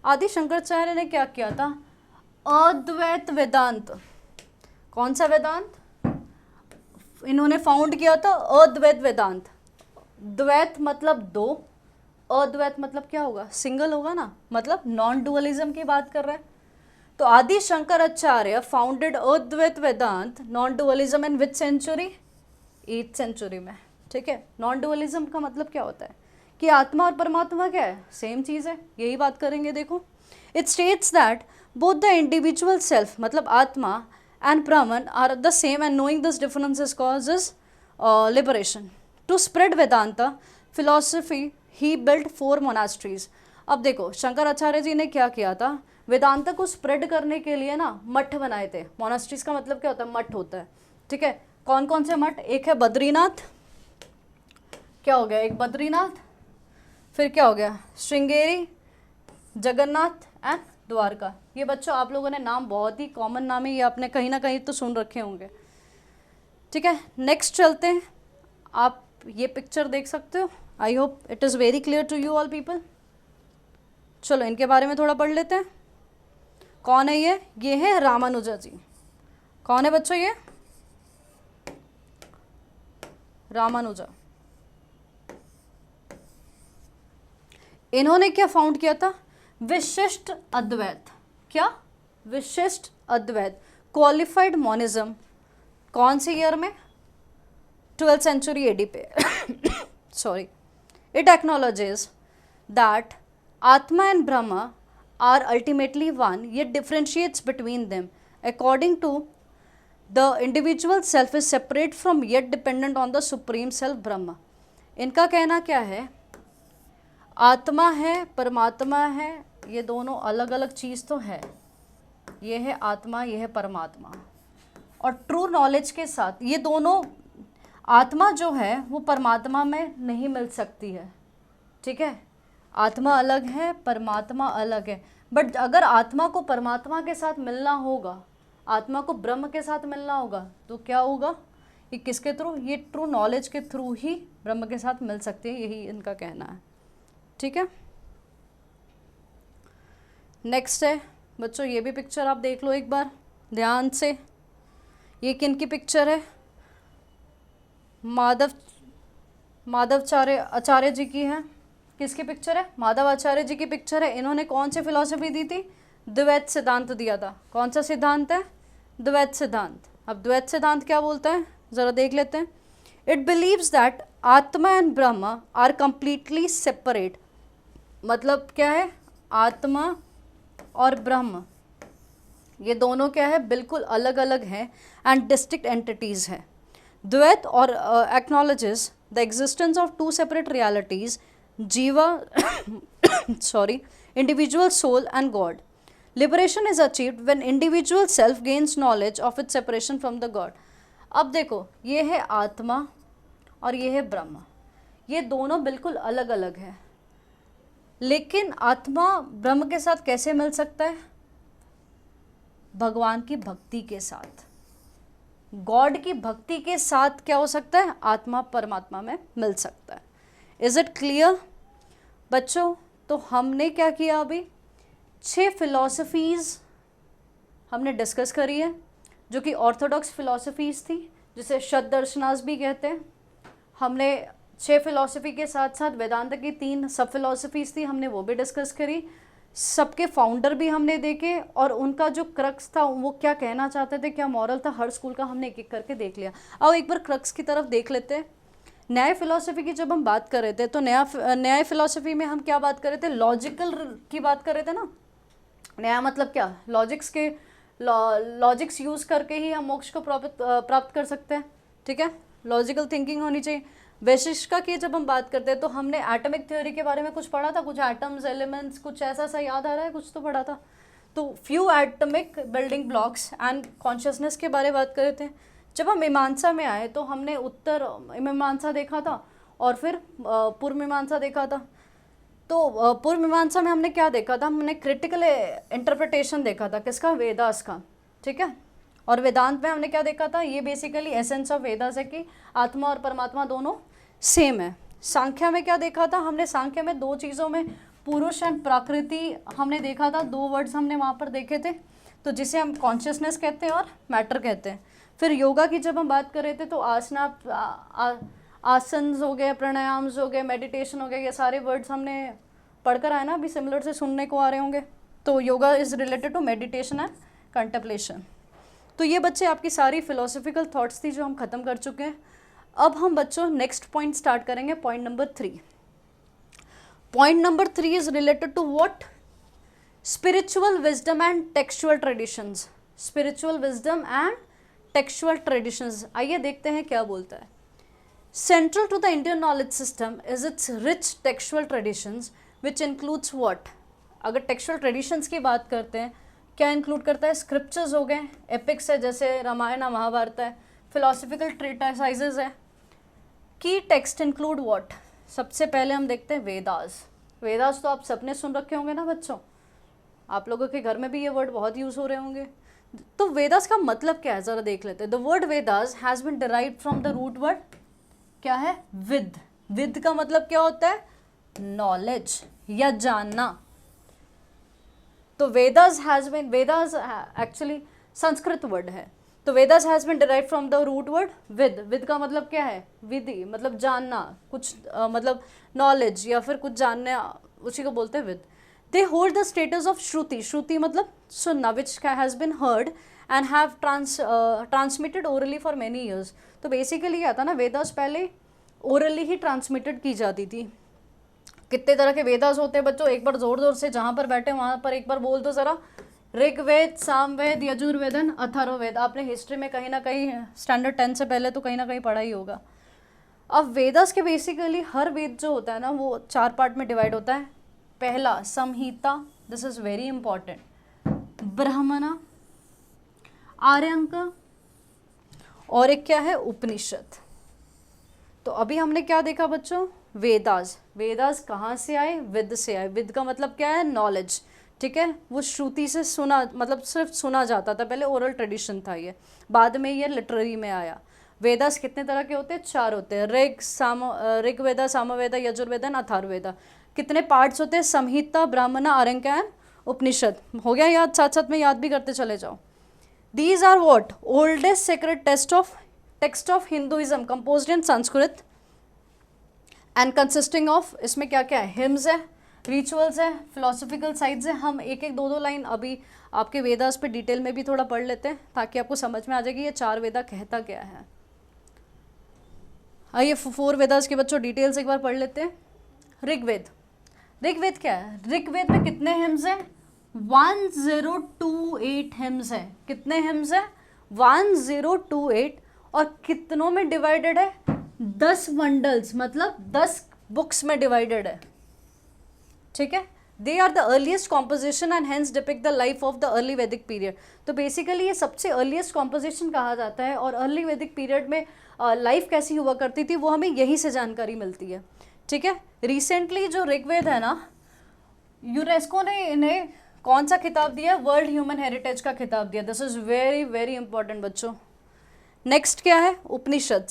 आदि शंकराचार्य ने क्या किया था? अद्वैत वेदांत। कौन सा वेदांत इन्होंने फाउंड किया था? अद्वैत वेदांत। द्वैत मतलब दो, अद्वैत मतलब क्या होगा? सिंगल होगा ना, मतलब नॉन डुअलिज्म की बात कर रहे हैं। तो आदि शंकराचार्य फाउंडेड अद्वैत वेदांत नॉन डुअलिज्म इन विच सेंचुरी? 8th सेंचुरी में, ठीक है। नॉन डुअलिज्म का मतलब क्या होता है? कि आत्मा और परमात्मा क्या है? सेम चीज़ है, यही बात करेंगे। देखो, it states that both the individual self, मतलब आत्मा, and Brahman are the same, and knowing this differences causes liberation. To spread Vedanta philosophy he built 4 monasteries. अब देखो शंकराचार्य जी ने क्या किया था? वेदांता को स्प्रेड करने के लिए ना मठ बनाए थे। मोनास्ट्रीज का मतलब क्या होता है? मठ होता है, ठीक है। कौन कौन से मठ? एक है बद्रीनाथ, क्या हो गया? एक बद्रीनाथ, फिर क्या हो गया? श्रृंगेरी, जगन्नाथ एंड द्वारका। ये बच्चों आप लोगों ने नाम, बहुत ही कॉमन नाम है ये, आपने कहीं ना कहीं तो सुन रखे होंगे, ठीक है। नेक्स्ट चलते हैं। आप ये पिक्चर देख सकते हो। I hope it is very clear to you all people. चलो इनके बारे में थोड़ा पढ़ लेते हैं। कौन है ये? ये है रामानुजा जी। कौन है बच्चों ये? रामानुजा। इन्होंने क्या फाउंड किया था? विशिष्ट अद्वैत। क्या? विशिष्ट अद्वैत, क्वालिफाइड मोनिज्म। कौन से ईयर में? 12th सेंचुरी एडी पे। सॉरी। इट एक्नोलॉजेस दैट आत्मा and Brahma are ultimately one, yet differentiates between them. According to the individual self is separate from yet dependent on the supreme self Brahma. इनका कहना क्या है? आत्मा है, परमात्मा है, ये दोनों अलग अलग चीज़ तो है। ये है आत्मा, ये है परमात्मा। और ट्रू नॉलेज के साथ ये दोनों, आत्मा जो है वो परमात्मा में नहीं मिल सकती है, ठीक है। आत्मा अलग है, परमात्मा अलग है। बट अगर आत्मा को परमात्मा के साथ मिलना होगा, आत्मा को ब्रह्म के साथ मिलना होगा, तो क्या होगा? ये किसके थ्रू, ये ट्रू नॉलेज के थ्रू ही ब्रह्म के साथ मिल सकती है, यही इनका कहना है। ठीक है, नेक्स्ट है बच्चों, ये भी पिक्चर आप देख लो एक बार ध्यान से। ये किन की पिक्चर है, आचार्य जी की है। किसकी पिक्चर है, माधव आचार्य जी की पिक्चर है। इन्होंने कौन सी फिलॉसफी दी थी, द्वैत सिद्धांत दिया था। कौन सा सिद्धांत है, द्वैत सिद्धांत। अब द्वैत सिद्धांत क्या बोलता है ज़रा देख लेते हैं। इट बिलीव्स दैट आत्मा and Brahma are completely separate. मतलब क्या है, आत्मा और ब्रह्म ये दोनों क्या है, बिल्कुल अलग अलग हैं एंड डिस्टिंक्ट एंटिटीज़ हैं। द्वैत और acknowledges the existence of two separate realities, jiva sorry, individual soul and God. Liberation is achieved when individual self gains knowledge of its separation from the God. अब देखो, ये है आत्मा और ये है ब्रह्म, ये दोनों बिल्कुल अलग अलग हैं, लेकिन आत्मा ब्रह्म के साथ कैसे मिल सकता है, भगवान की भक्ति के साथ, गॉड की भक्ति के साथ क्या हो सकता है, आत्मा परमात्मा में मिल सकता है। इज इट क्लियर बच्चों? तो हमने क्या किया, अभी 6 फिलॉसफीज़ हमने डिस्कस करी है, जो कि ऑर्थोडॉक्स फिलॉसफीज़ थी, जिसे शत दर्शनास भी कहते हैं। हमने 6 फिलॉसफी के साथ साथ वेदांत की 3 सब फिलॉसफीज़ थी, हमने वो भी डिस्कस करी। सबके फाउंडर भी हमने देखे और उनका जो क्रक्स था, वो क्या कहना चाहते थे, क्या मॉरल था, हर स्कूल का हमने एक एक करके देख लिया। अब एक बार क्रक्स की तरफ देख लेते हैं। न्याय फिलॉसफी की जब हम बात कर रहे थे, तो न्याय फिलॉसफी में हम क्या बात कर रहे थे, लॉजिकल की बात कर रहे थे ना। न्याय मतलब क्या, लॉजिक्स यूज़ करके ही हम मोक्ष को प्राप्त कर सकते हैं। ठीक है, लॉजिकल थिंकिंग होनी चाहिए। वैशिष्टिका की जब हम बात करते हैं तो हमने एटॉमिक थ्योरी के बारे में कुछ पढ़ा था, कुछ एटम्स, एलिमेंट्स, कुछ ऐसा सा याद आ रहा है, कुछ तो पढ़ा था। तो few atomic building blocks and consciousness के बारे में बात कर रहे थे। जब हम मीमांसा में आए तो हमने उत्तर मीमांसा देखा था और फिर पूर्व मीमांसा देखा था। तो पूर्व मीमांसा में हमने क्या देखा था, हमने क्रिटिकल इंटरप्रिटेशन देखा था, किसका, वेदास का। ठीक है, और वेदांत में हमने क्या देखा था, ये बेसिकली एसेंस ऑफ वेदास है कि आत्मा और परमात्मा दोनों सेम है। सांख्या में क्या देखा था हमने, सांख्या में 2 चीज़ों में पुरुष एंड प्रकृति हमने देखा था, 2 वर्ड्स हमने वहाँ पर देखे थे, तो जिसे हम कॉन्शियसनेस कहते हैं और मैटर कहते हैं। फिर योगा की जब हम बात कर रहे थे तो आसन्स हो गए, प्राणायाम्स हो गए, मेडिटेशन हो गए, ये सारे वर्ड्स हमने पढ़कर आए ना, अभी सिमिलर से सुनने को आ रहे होंगे। तो yoga is related to meditation and contemplation. तो ये बच्चे आपकी सारी फिलोसफिकल थॉट्स थी जो हम ख़त्म कर चुके हैं। अब हम बच्चों नेक्स्ट पॉइंट स्टार्ट करेंगे, point number 3। Point number 3 is related to what, spiritual wisdom and textual traditions. Spiritual wisdom and textual traditions, आइए देखते हैं क्या बोलता है। Central to the Indian knowledge system is its rich textual traditions which includes what. अगर टेक्सचुअल ट्रेडिशंस की बात करते हैं, क्या इंक्लूड करता है, स्क्रिप्चर्स हो गए, एपिक्स है जैसे रामायण महाभारत है, फिलोसफिकल ट्रीटाइसाइजेज है। की टेक्स्ट इंक्लूड व्हाट, सबसे पहले हम देखते हैं वेदास। वेदास तो आप सबने सुन रखे होंगे ना बच्चों, आप लोगों के घर में भी ये वर्ड बहुत यूज़ हो रहे होंगे। तो वेदास का मतलब क्या है ज़रा देख लेते हैं। The word Vedas has been derived from the root word, क्या है, विद। विद का मतलब क्या होता है, नॉलेज या जानना। तो वेदास एक्चुअली संस्कृत वर्ड है। तो Vedas has been derived from the root word vid. Vid का मतलब क्या है, विधि, मतलब जानना, कुछ मतलब नॉलेज या फिर कुछ जानने, उसी को बोलते हैं with. They hold the status of Shruti. Shruti मतलब सुनना, which has been heard and have transmitted orally for many years. तो बेसिकली क्या था ना, वेदास पहले ओरली ही ट्रांसमिटेड की जाती थी। कितने तरह के वेदास होते हैं बच्चों, एक बार जोर जोर से जहाँ पर बैठे वहाँ पर एक बार बोल दो ज़रा, ऋग्वेद, सामवेद, यजुर्वेदन, अथर्ववेद। आपने हिस्ट्री में कहीं ना कहीं स्टैंडर्ड 10 से पहले तो कहीं ना कहीं पढ़ा ही होगा। अब वेदास के बेसिकली हर वेद जो होता है ना, वो 4 पार्ट में डिवाइड होता है। पहला संहिता, दिस इज वेरी इंपॉर्टेंट, ब्राह्मणा, आर्यंक, और एक क्या है, उपनिषद। तो अभी हमने क्या देखा बच्चों, वेदास। वेदास कहाँ से आए, विद से आए। विद का मतलब क्या है, नॉलेज। ठीक है, वो श्रुति से सुना, मतलब सिर्फ सुना जाता था, पहले ओरल ट्रेडिशन था ये, बाद में ये लिटरेरी में आया। वेदास कितने तरह के होते हैं? 4 होते हैं, ऋग्वेदा, सामवेदा, यजुर्वेदा, अथर्ववेदा। कितने पार्ट्स होते हैं? संहिता, ब्राह्मणा, आरण्यक एंड उपनिषद। हो गया याद? साथ साथ में याद भी करते चले जाओ। These are what? Oldest sacred text of Hinduism composed in Sanskrit and consisting of, इसमें क्या क्या है? हिम्स है, रिचुअल्स है, फिलोसफिकल साइट्स है। हम एक एक दो दो लाइन अभी आपके वेदास पे डिटेल में भी थोड़ा पढ़ लेते हैं ताकि आपको समझ में आ जाएगी ये 4 वेदा कहता क्या है। आइए 4 वेदास के बच्चों डिटेल्स एक बार पढ़ लेते हैं। ऋग्वेद। ऋग्वेद क्या है? ऋग्वेद में कितने हिम्स हैं? 1028 हिम्स है। कितने हिम्स है? 1028। और कितनों में डिवाइडेड है? 10 मंडल्स, मतलब 10 बुक्स में डिवाइडेड है। ठीक है। They are the earliest composition and hence depict the life of the early Vedic period. तो बेसिकली ये सबसे अर्लीस्ट कॉम्पोजिशन कहा जाता है और अर्ली वैदिक पीरियड में लाइफ कैसी हुआ करती थी वो हमें यहीं से जानकारी मिलती है। ठीक है। रिसेंटली जो ऋग्वेद है ना, यूनेस्को ने इन्हें कौन सा खिताब दिया? वर्ल्ड ह्यूमन हेरिटेज का खिताब दिया। This is very very important बच्चों। नेक्स्ट क्या है? Upanishad.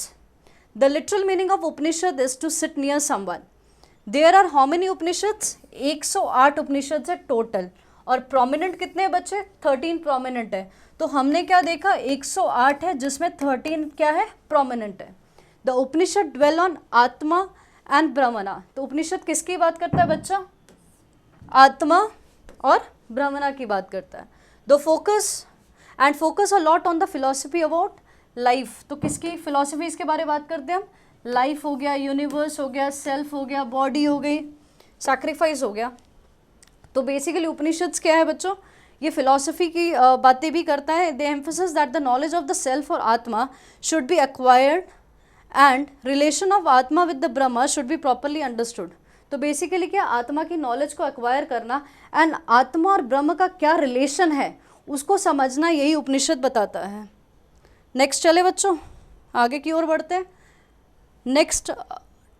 The literal meaning of Upanishad is to sit near someone. There are how many Upanishads? 108 Upanishad है टोटल। और प्रोमिनेंट कितने हैं बच्चे? 13 प्रोमिनेंट है। तो हमने क्या देखा? 108 है जिसमें 13 क्या है? प्रोमिनेंट है। द उपनिषद ड्वेल ऑन आत्मा एंड ब्रह्मणा। तो उपनिषद किसकी बात करता है बच्चा? आत्मा और ब्रह्मणा की बात करता है। The focus a lot on the philosophy about life. तो किसकी फिलोसफी इसके बारे में बात करते हैं हम? लाइफ हो गया, यूनिवर्स हो गया, सेल्फ हो गया, बॉडी हो गई, सैक्रिफाइस हो गया। तो बेसिकली उपनिषद्स क्या है बच्चों? ये फिलोसफी की बातें भी करता है। They emphasize that the knowledge of the self और atma should be acquired and relation of atma with the Brahma should be properly understood. तो बेसिकली क्या? आत्मा की नॉलेज को एक्वायर करना एंड आत्मा और ब्रह्म का क्या रिलेशन है उसको समझना, यही उपनिषद बताता है। नेक्स्ट चले बच्चों, आगे की ओर बढ़ते हैं। नेक्स्ट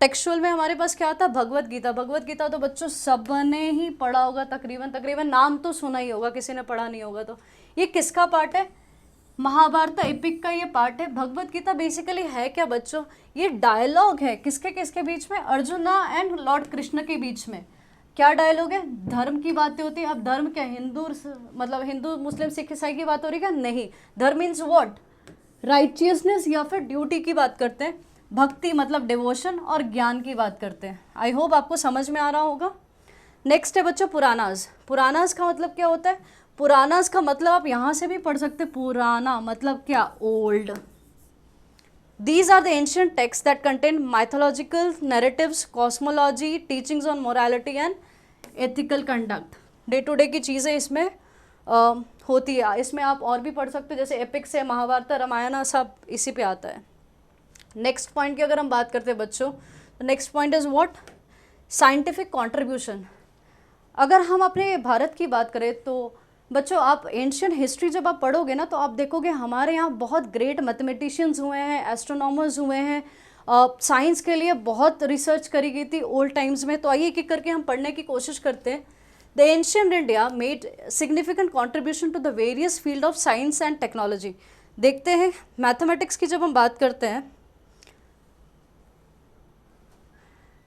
टेक्सचुअल में हमारे पास क्या आता है? भगवत गीता। भगवत गीता तो बच्चों सबने ही पढ़ा होगा, तकरीबन नाम तो सुना ही होगा, किसी ने पढ़ा नहीं होगा। तो ये किसका पार्ट है? महाभारत एपिक का ये पार्ट है। भगवत गीता बेसिकली है क्या बच्चों? ये डायलॉग है। किसके किसके बीच में? अर्जुना एंड लॉर्ड कृष्ण के बीच में। क्या डायलॉग है? धर्म की बातें होती है। अब धर्म क्या? मतलब हिंदू मुस्लिम सिख ईसाई की बात हो रही है क्या? नहीं। धर्म मीन्स व्हाट? राइचियसनेस या फिर ड्यूटी की बात करते हैं। भक्ति मतलब डिवोशन, और ज्ञान की बात करते हैं। आई होप आपको समझ में आ रहा होगा। नेक्स्ट है बच्चों पुरानाज। पुरानाज का मतलब क्या होता है? पुरानाज का मतलब आप यहाँ से भी पढ़ सकते हैं। पुराना मतलब क्या? Old. These are the ancient texts that contain mythological narratives, cosmology, teachings on morality and ethical conduct. Day to day की चीज़ें इसमें होती है। इसमें आप और भी पढ़ सकते हो, जैसे एपिक्स है, महाभारत, रामायण, सब इसी पे आता है। नेक्स्ट पॉइंट की अगर हम बात करते हैं बच्चों, तो next point is what? Scientific contribution. अगर हम अपने भारत की बात करें तो बच्चों आप एंशियंट हिस्ट्री जब आप पढ़ोगे ना तो आप देखोगे हमारे यहाँ बहुत ग्रेट मैथमेटिशियंस हुए हैं, एस्ट्रोनॉमर्स हुए हैं, साइंस के लिए बहुत रिसर्च करी गई थी ओल्ड टाइम्स में। तो आइए एक एक करके हम पढ़ने की कोशिश करते हैं। The ancient India made significant contribution to the various field of science and technology. देखते हैं मैथमेटिक्स की जब हम बात करते हैं,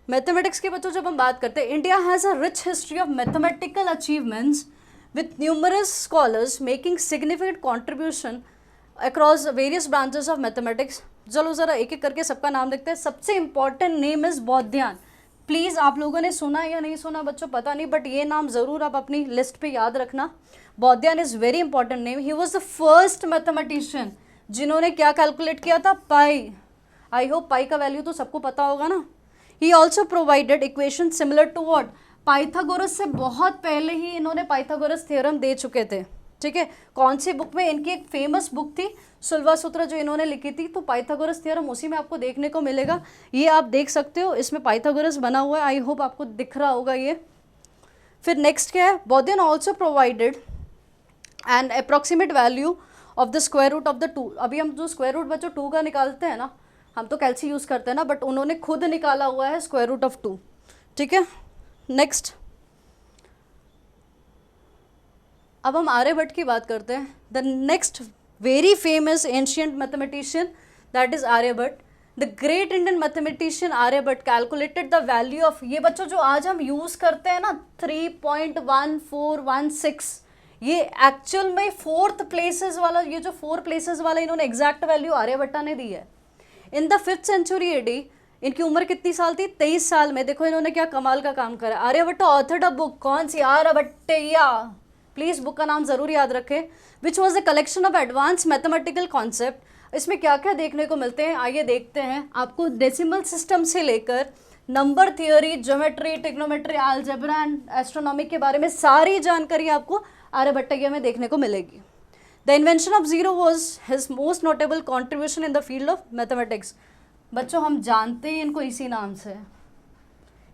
मैथमेटिक्स के बच्चों जब हम बात करते हैं, India has a rich history of mathematical achievements with numerous scholars making significant contribution across various branches of mathematics। चलो ज़रा एक एक करके सबका नाम देखते हैं। सबसे इम्पॉर्टेंट नेम इज़ बौद्ध्यान। प्लीज़ आप लोगों ने सुना या नहीं सुना बच्चों पता नहीं, बट ये नाम ज़रूर आप अपनी लिस्ट पे याद रखना। Baudhayana is very important name. He was the first mathematician जिन्होंने क्या कैलकुलेट किया था? पाई। आई होप पाई का वैल्यू तो सबको पता होगा ना। He also provided equation similar to what? Pythagoras से बहुत पहले ही इन्होंने पाइथागोरस थ्योरम दे चुके थे। ठीक है। कौन सी बुक में? इनकी एक फेमस बुक थी सुलभा सूत्र जो इन्होंने लिखी थी, तो पाइथागोरस थ्योरम उसी में आपको देखने को मिलेगा। ये आप देख सकते हो, इसमें पाइथागोरस बना हुआ है। आई होप आपको दिख रहा होगा ये। फिर नेक्स्ट क्या है? Baudhayana also provided an approximate value of the square root of the 2। अभी हम जो स्क्वायर रूट बच्चों 2 का निकालते हैं ना, हम तो कैलसी यूज़ करते हैं ना, बट उन्होंने खुद निकाला हुआ है स्क्वायर रूट ऑफ 2। ठीक है। नेक्स्ट अब हम आर्यभट्ट की बात करते हैं। The next very famous ancient mathematician, that is Aryabhata. The great Indian mathematician Aryabhata calculated the value of, ये बच्चों जो आज हम यूज करते हैं ना 3.1416, ये एक्चुअल में फोर्थ प्लेसेस वाला, ये जो 4 प्लेसेस वाला इन्होंने एग्जैक्ट वैल्यू आर्यभट्टा ने दी है. In the 5th century AD, इनकी उम्र कितनी साल थी? 23 साल में. देखो इन्होंने क्या कमाल का काम करा. आर्यभट्टा ऑथर्ड अ बुक, कौन सी? आर्यभट्टैया, प्लीज बुक का नाम जरूर याद रखें. Which was the collection of advance mathematical concept. इसमें क्या क्या देखने को मिलते हैं आइए देखते हैं. आपको डेसिमल सिस्टम से लेकर number theory, geometry, trigonometry, algebra and astronomy के बारे में सारी जानकारी आपको आर्यभट्टैया में देखने को मिलेगी. The invention of zero was his most notable contribution in the field of mathematics. बच्चों हम जानते हैं इनको इसी नाम से.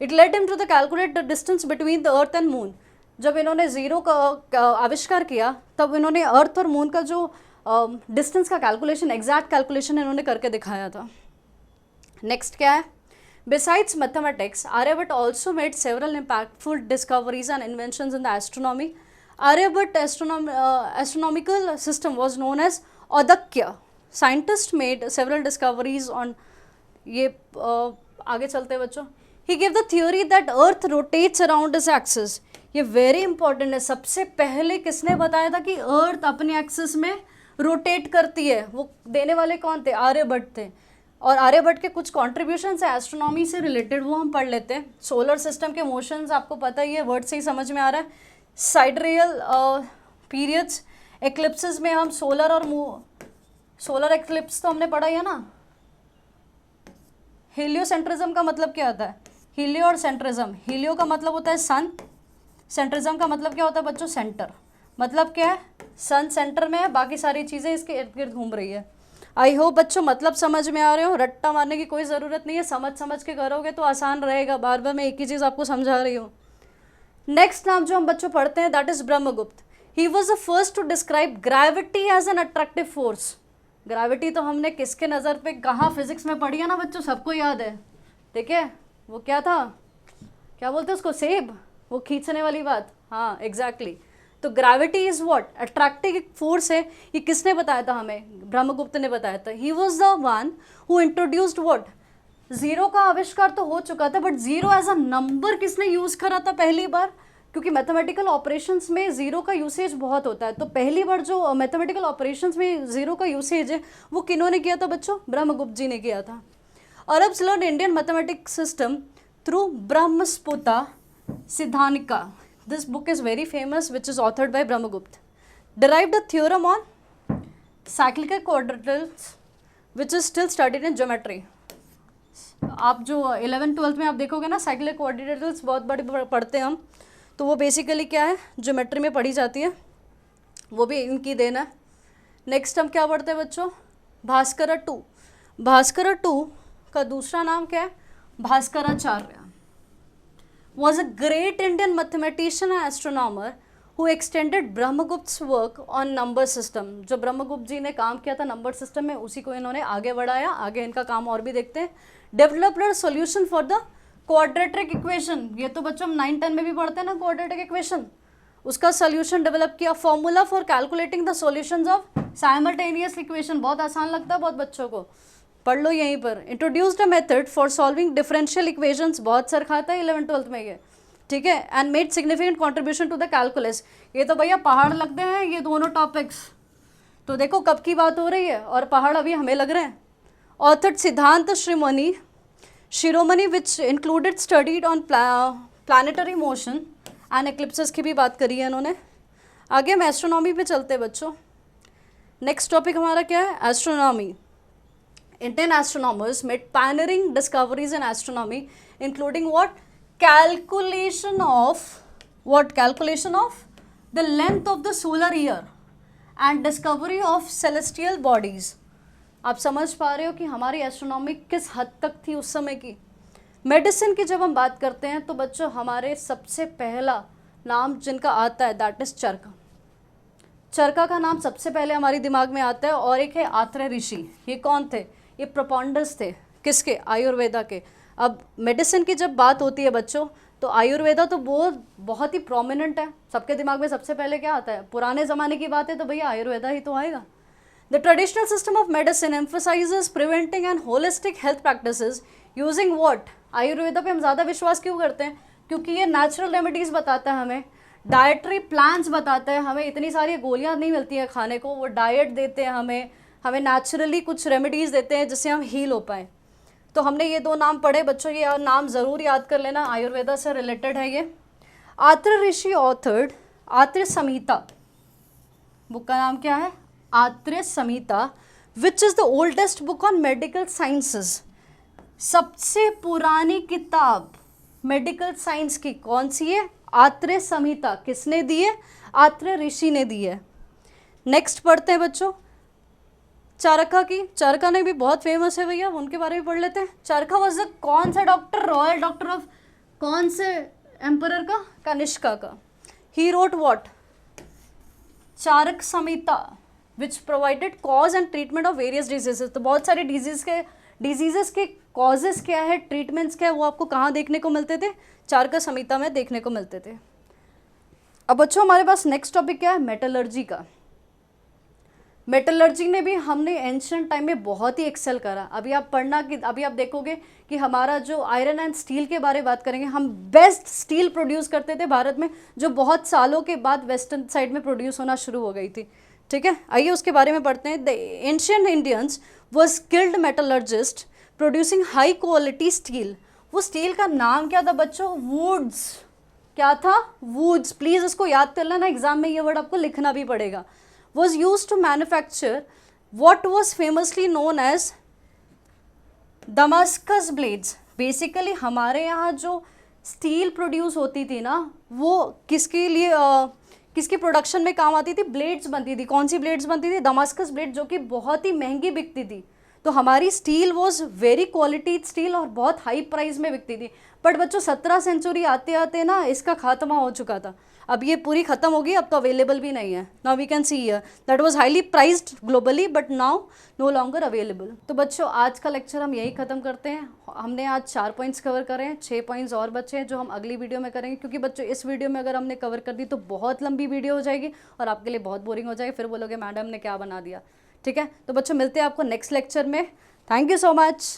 It let him to the calculate the distance between the earth and moon. जब इन्होंने ज़ीरो का आविष्कार किया तब इन्होंने अर्थ और मून का जो डिस्टेंस का कैलकुलेशन, एग्जैक्ट कैलकुलेशन इन्होंने करके दिखाया था. नेक्स्ट क्या है? Besides mathematics, Aryabhatta also made several impactful discoveries and inventions in the astronomy. Aryabhatta astronomical system was known as Adakya. Scientists made several discoveries on ये आगे चलते हैं बच्चों. He gave the theory that Earth rotates around its axis. ये वेरी इंपॉर्टेंट है. सबसे पहले किसने बताया था कि अर्थ अपने एक्सिस में रोटेट करती है? वो देने वाले कौन थे? आर्यभट्ट थे. और आर्यभट्ट के कुछ कॉन्ट्रीब्यूशंस है एस्ट्रोनॉमी से रिलेटेड, वो हम पढ़ लेते हैं. सोलर सिस्टम के मोशंस आपको पता ही है, वर्ड से ही समझ में आ रहा है. साइडरियल पीरियड्स, एक्लिप्सेस में हम सोलर और सोलर एक्लिप्स तो हमने पढ़ा ही है ना. हीलियोसेंट्रिज्म का मतलब क्या होता है? हीलियो और सेंट्रिज्म. हीलियो का मतलब होता है सन, सेंट्रिज्म का मतलब क्या होता है बच्चों? सेंटर. मतलब क्या है? सन सेंटर में है, बाकी सारी चीज़ें इसके इर्द गिर्द घूम रही है. आई होप बच्चों मतलब समझ में आ रहे हो. रट्टा मारने की कोई ज़रूरत नहीं है, समझ समझ के करोगे तो आसान रहेगा. बार बार मैं एक ही चीज़ आपको समझा रही हूँ. नेक्स्ट नाम जो हम बच्चों पढ़ते हैं that is Brahmagupta. He was the first to describe gravity as an attractive force. Gravity तो हमने किसके नज़र पे कहाँ फिजिक्स में पढ़ी है ना बच्चों, सबको याद है. ठीक है, वो क्या था, क्या बोलते हैं उसको, सेब, वो खींचने वाली बात. हाँ एग्जैक्टली. तो gravity is what? Attractive force है. ये किसने बताया था हमें? ब्रह्मगुप्त ने बताया था. He was the one who introduced what? Zero का आविष्कार तो हो चुका था, but zero as a number किसने यूज करा था पहली बार? क्योंकि मैथमेटिकल ऑपरेशंस में जीरो का यूसेज बहुत होता है, तो पहली बार जो मैथमेटिकल ऑपरेशंस में जीरो का यूसेज है वो किन्होंने किया था बच्चों? ब्रह्मगुप्त जी ने किया था. Arabs learn Indian mathematics system through Brahmasphuta Siddhanta. This book is very famous, which is authored by Brahmagupta. Derived a theorem on cyclic quadrilaterals, which is still studied in geometry. आप जो 11th-12th में आप देखोगे ना साइक्लिक क्वाड्रिलेटरल्स बहुत बड़े पढ़ते हैं हम, तो वो बेसिकली क्या है? ज्योमेट्री में पढ़ी जाती है, वो भी इनकी देन है. नेक्स्ट हम क्या पढ़ते हैं बच्चों? भास्कर 2. भास्कर 2 का दूसरा नाम क्या है? Bhaskaracharya. Was a great Indian mathematician and astronomer who extended Brahmagupta's work on number system. जो ब्रह्मगुप्त जी ने काम किया था नंबर सिस्टम में, उसी को इन्होंने आगे बढ़ाया. आगे इनका काम और भी देखते हैं. Developed a solution for the quadratic equation. ये तो बच्चों हम 9-10 में भी पढ़ते हैं ना quadratic equation. उसका सोल्यूशन डेवलप किया. Formula for calculating the solutions of simultaneous equation. बहुत आसान लगता है बहुत बच्चों को, पढ़ लो यहीं पर. Introduced a method for solving differential equations. बहुत सर खाता है 11th-12th में ये. ठीक है. And made significant contribution to the calculus. ये तो भैया पहाड़ लगते हैं ये दोनों टॉपिक्स, तो देखो कब की बात हो रही है और पहाड़ अभी हमें लग रहे हैं. Authored Siddhanta Shiromani which included studied on planetary motion and eclipses की भी बात करी है इन्होंने. आगे हम एस्ट्रोनॉमी पे चलते हैं बच्चों. नेक्स्ट टॉपिक हमारा क्या है? Astronomy. Indian astronomers made pioneering discoveries in astronomy, including what? Calculation of the length of the solar year and discovery of celestial bodies. आप समझ पा रहे हो कि हमारी एस्ट्रोनॉमी किस हद तक थी उस समय की. मेडिसिन की जब हम बात करते हैं तो बच्चों हमारे सबसे पहला नाम जिनका आता है दैट इज चरका. चरका का नाम सबसे पहले हमारे दिमाग में आता है. और एक है आत्रेय ऋषि. ये कौन थे? ये प्रोपोंडस थे. किसके? आयुर्वेदा के. अब मेडिसिन की जब बात होती है बच्चों तो आयुर्वेदा तो वो बहुत ही प्रोमिनेंट है. सबके दिमाग में सबसे पहले क्या आता है? पुराने ज़माने की बात है तो भैया आयुर्वेदा ही तो आएगा. The traditional system of medicine emphasises preventing and holistic health practices using what? Ayurveda पे हम ज़्यादा विश्वास क्यों करते हैं? क्योंकि ये नेचुरल रेमेडीज़ बताता है हमें, डाइटरी प्लान्स बताते हैं हमें, इतनी सारी गोलियां नहीं मिलती हैं खाने को, वो डाइट देते हैं हमें नेचुरली कुछ रेमेडीज़ देते हैं जिससे हम हील हो पाएँ। तो हमने ये 2 नाम पढ़े बच्चों, ये नाम ज़रूर याद कर लेना, आयुर्वेदा से रिलेटेड है ये। आत्र ऋषि ऑथर्ड आत्र संहिता, बुक का नाम क्या है? Atreya Samhita, which is the oldest book on medical sciences. सबसे पुरानी किताब मेडिकल साइंस की कौन सी है? आत्र संहिता। किसने दी है? आत्र ऋषि ने दी है। नेक्स्ट पढ़ते हैं बच्चों चारका की। चारका ने भी बहुत फेमस है भैया, उनके बारे में पढ़ लेते हैं। चारका वॉज द कौन सा डॉक्टर? रॉयल डॉक्टर ऑफ कौन से एम्परर का? कनिष्का का। He wrote what? Charak Samhita which provided cause and treatment of various diseases. तो बहुत सारे डिजीजेस के कॉजेस क्या है, ट्रीटमेंट्स क्या है, वो आपको कहाँ देखने को मिलते थे? चारका संहिता में देखने को मिलते थे। अब बच्चों हमारे पास नेक्स्ट टॉपिक क्या है? मेटलर्जी का। मेटलर्जी ने भी हमने एंशिएंट टाइम में बहुत ही एक्सेल करा। अभी आप पढ़ना कि अभी आप देखोगे कि हमारा जो आयरन एंड स्टील के बारे में बात करेंगे, हम बेस्ट स्टील प्रोड्यूस करते थे भारत में, जो बहुत सालों के बाद वेस्टर्न साइड में प्रोड्यूस होना शुरू हो गई थी। ठीक है, आइए उसके बारे में पढ़ते हैं। The ancient Indians were skilled metallurgist producing high quality steel. वो स्टील का नाम क्या था बच्चों? वुड्स। क्या था? वुड्स। प्लीज़ इसको याद कर लेना, एग्जाम में ये वर्ड आपको लिखना भी पड़ेगा। was used to manufacture what was famously known as Damascus blades। Basically हमारे यहाँ जो स्टील प्रोड्यूस होती थी ना, वो किसके लिए किसकी प्रोडक्शन में काम आती थी? ब्लेड्स बनती थी। कौन सी ब्लेड्स बनती थी? दमास्कस ब्लेड, जो कि बहुत ही महंगी बिकती थी। तो हमारी steel was very quality steel और बहुत हाई प्राइस में बिकती थी। बट बच्चों 17 सेंचुरी आते आते ना इसका खात्मा हो चुका था। अब ये पूरी ख़त्म होगी, अब तो अवेलेबल भी नहीं है। Now we can see here that was highly priced globally but now no longer available. तो बच्चों आज का लेक्चर हम यही ख़त्म करते हैं। हमने आज 4 पॉइंट्स कवर करे हैं, 6 पॉइंट्स और बचे हैं जो हम अगली वीडियो में करेंगे, क्योंकि बच्चों इस वीडियो में अगर हमने कवर कर दी तो बहुत लंबी वीडियो हो जाएगी और आपके लिए बहुत बोरिंग हो जाएगी, फिर बोलोगे मैडम ने क्या बना दिया। ठीक है, तो बच्चों मिलते हैं आपको नेक्स्ट लेक्चर में। Thank you so much.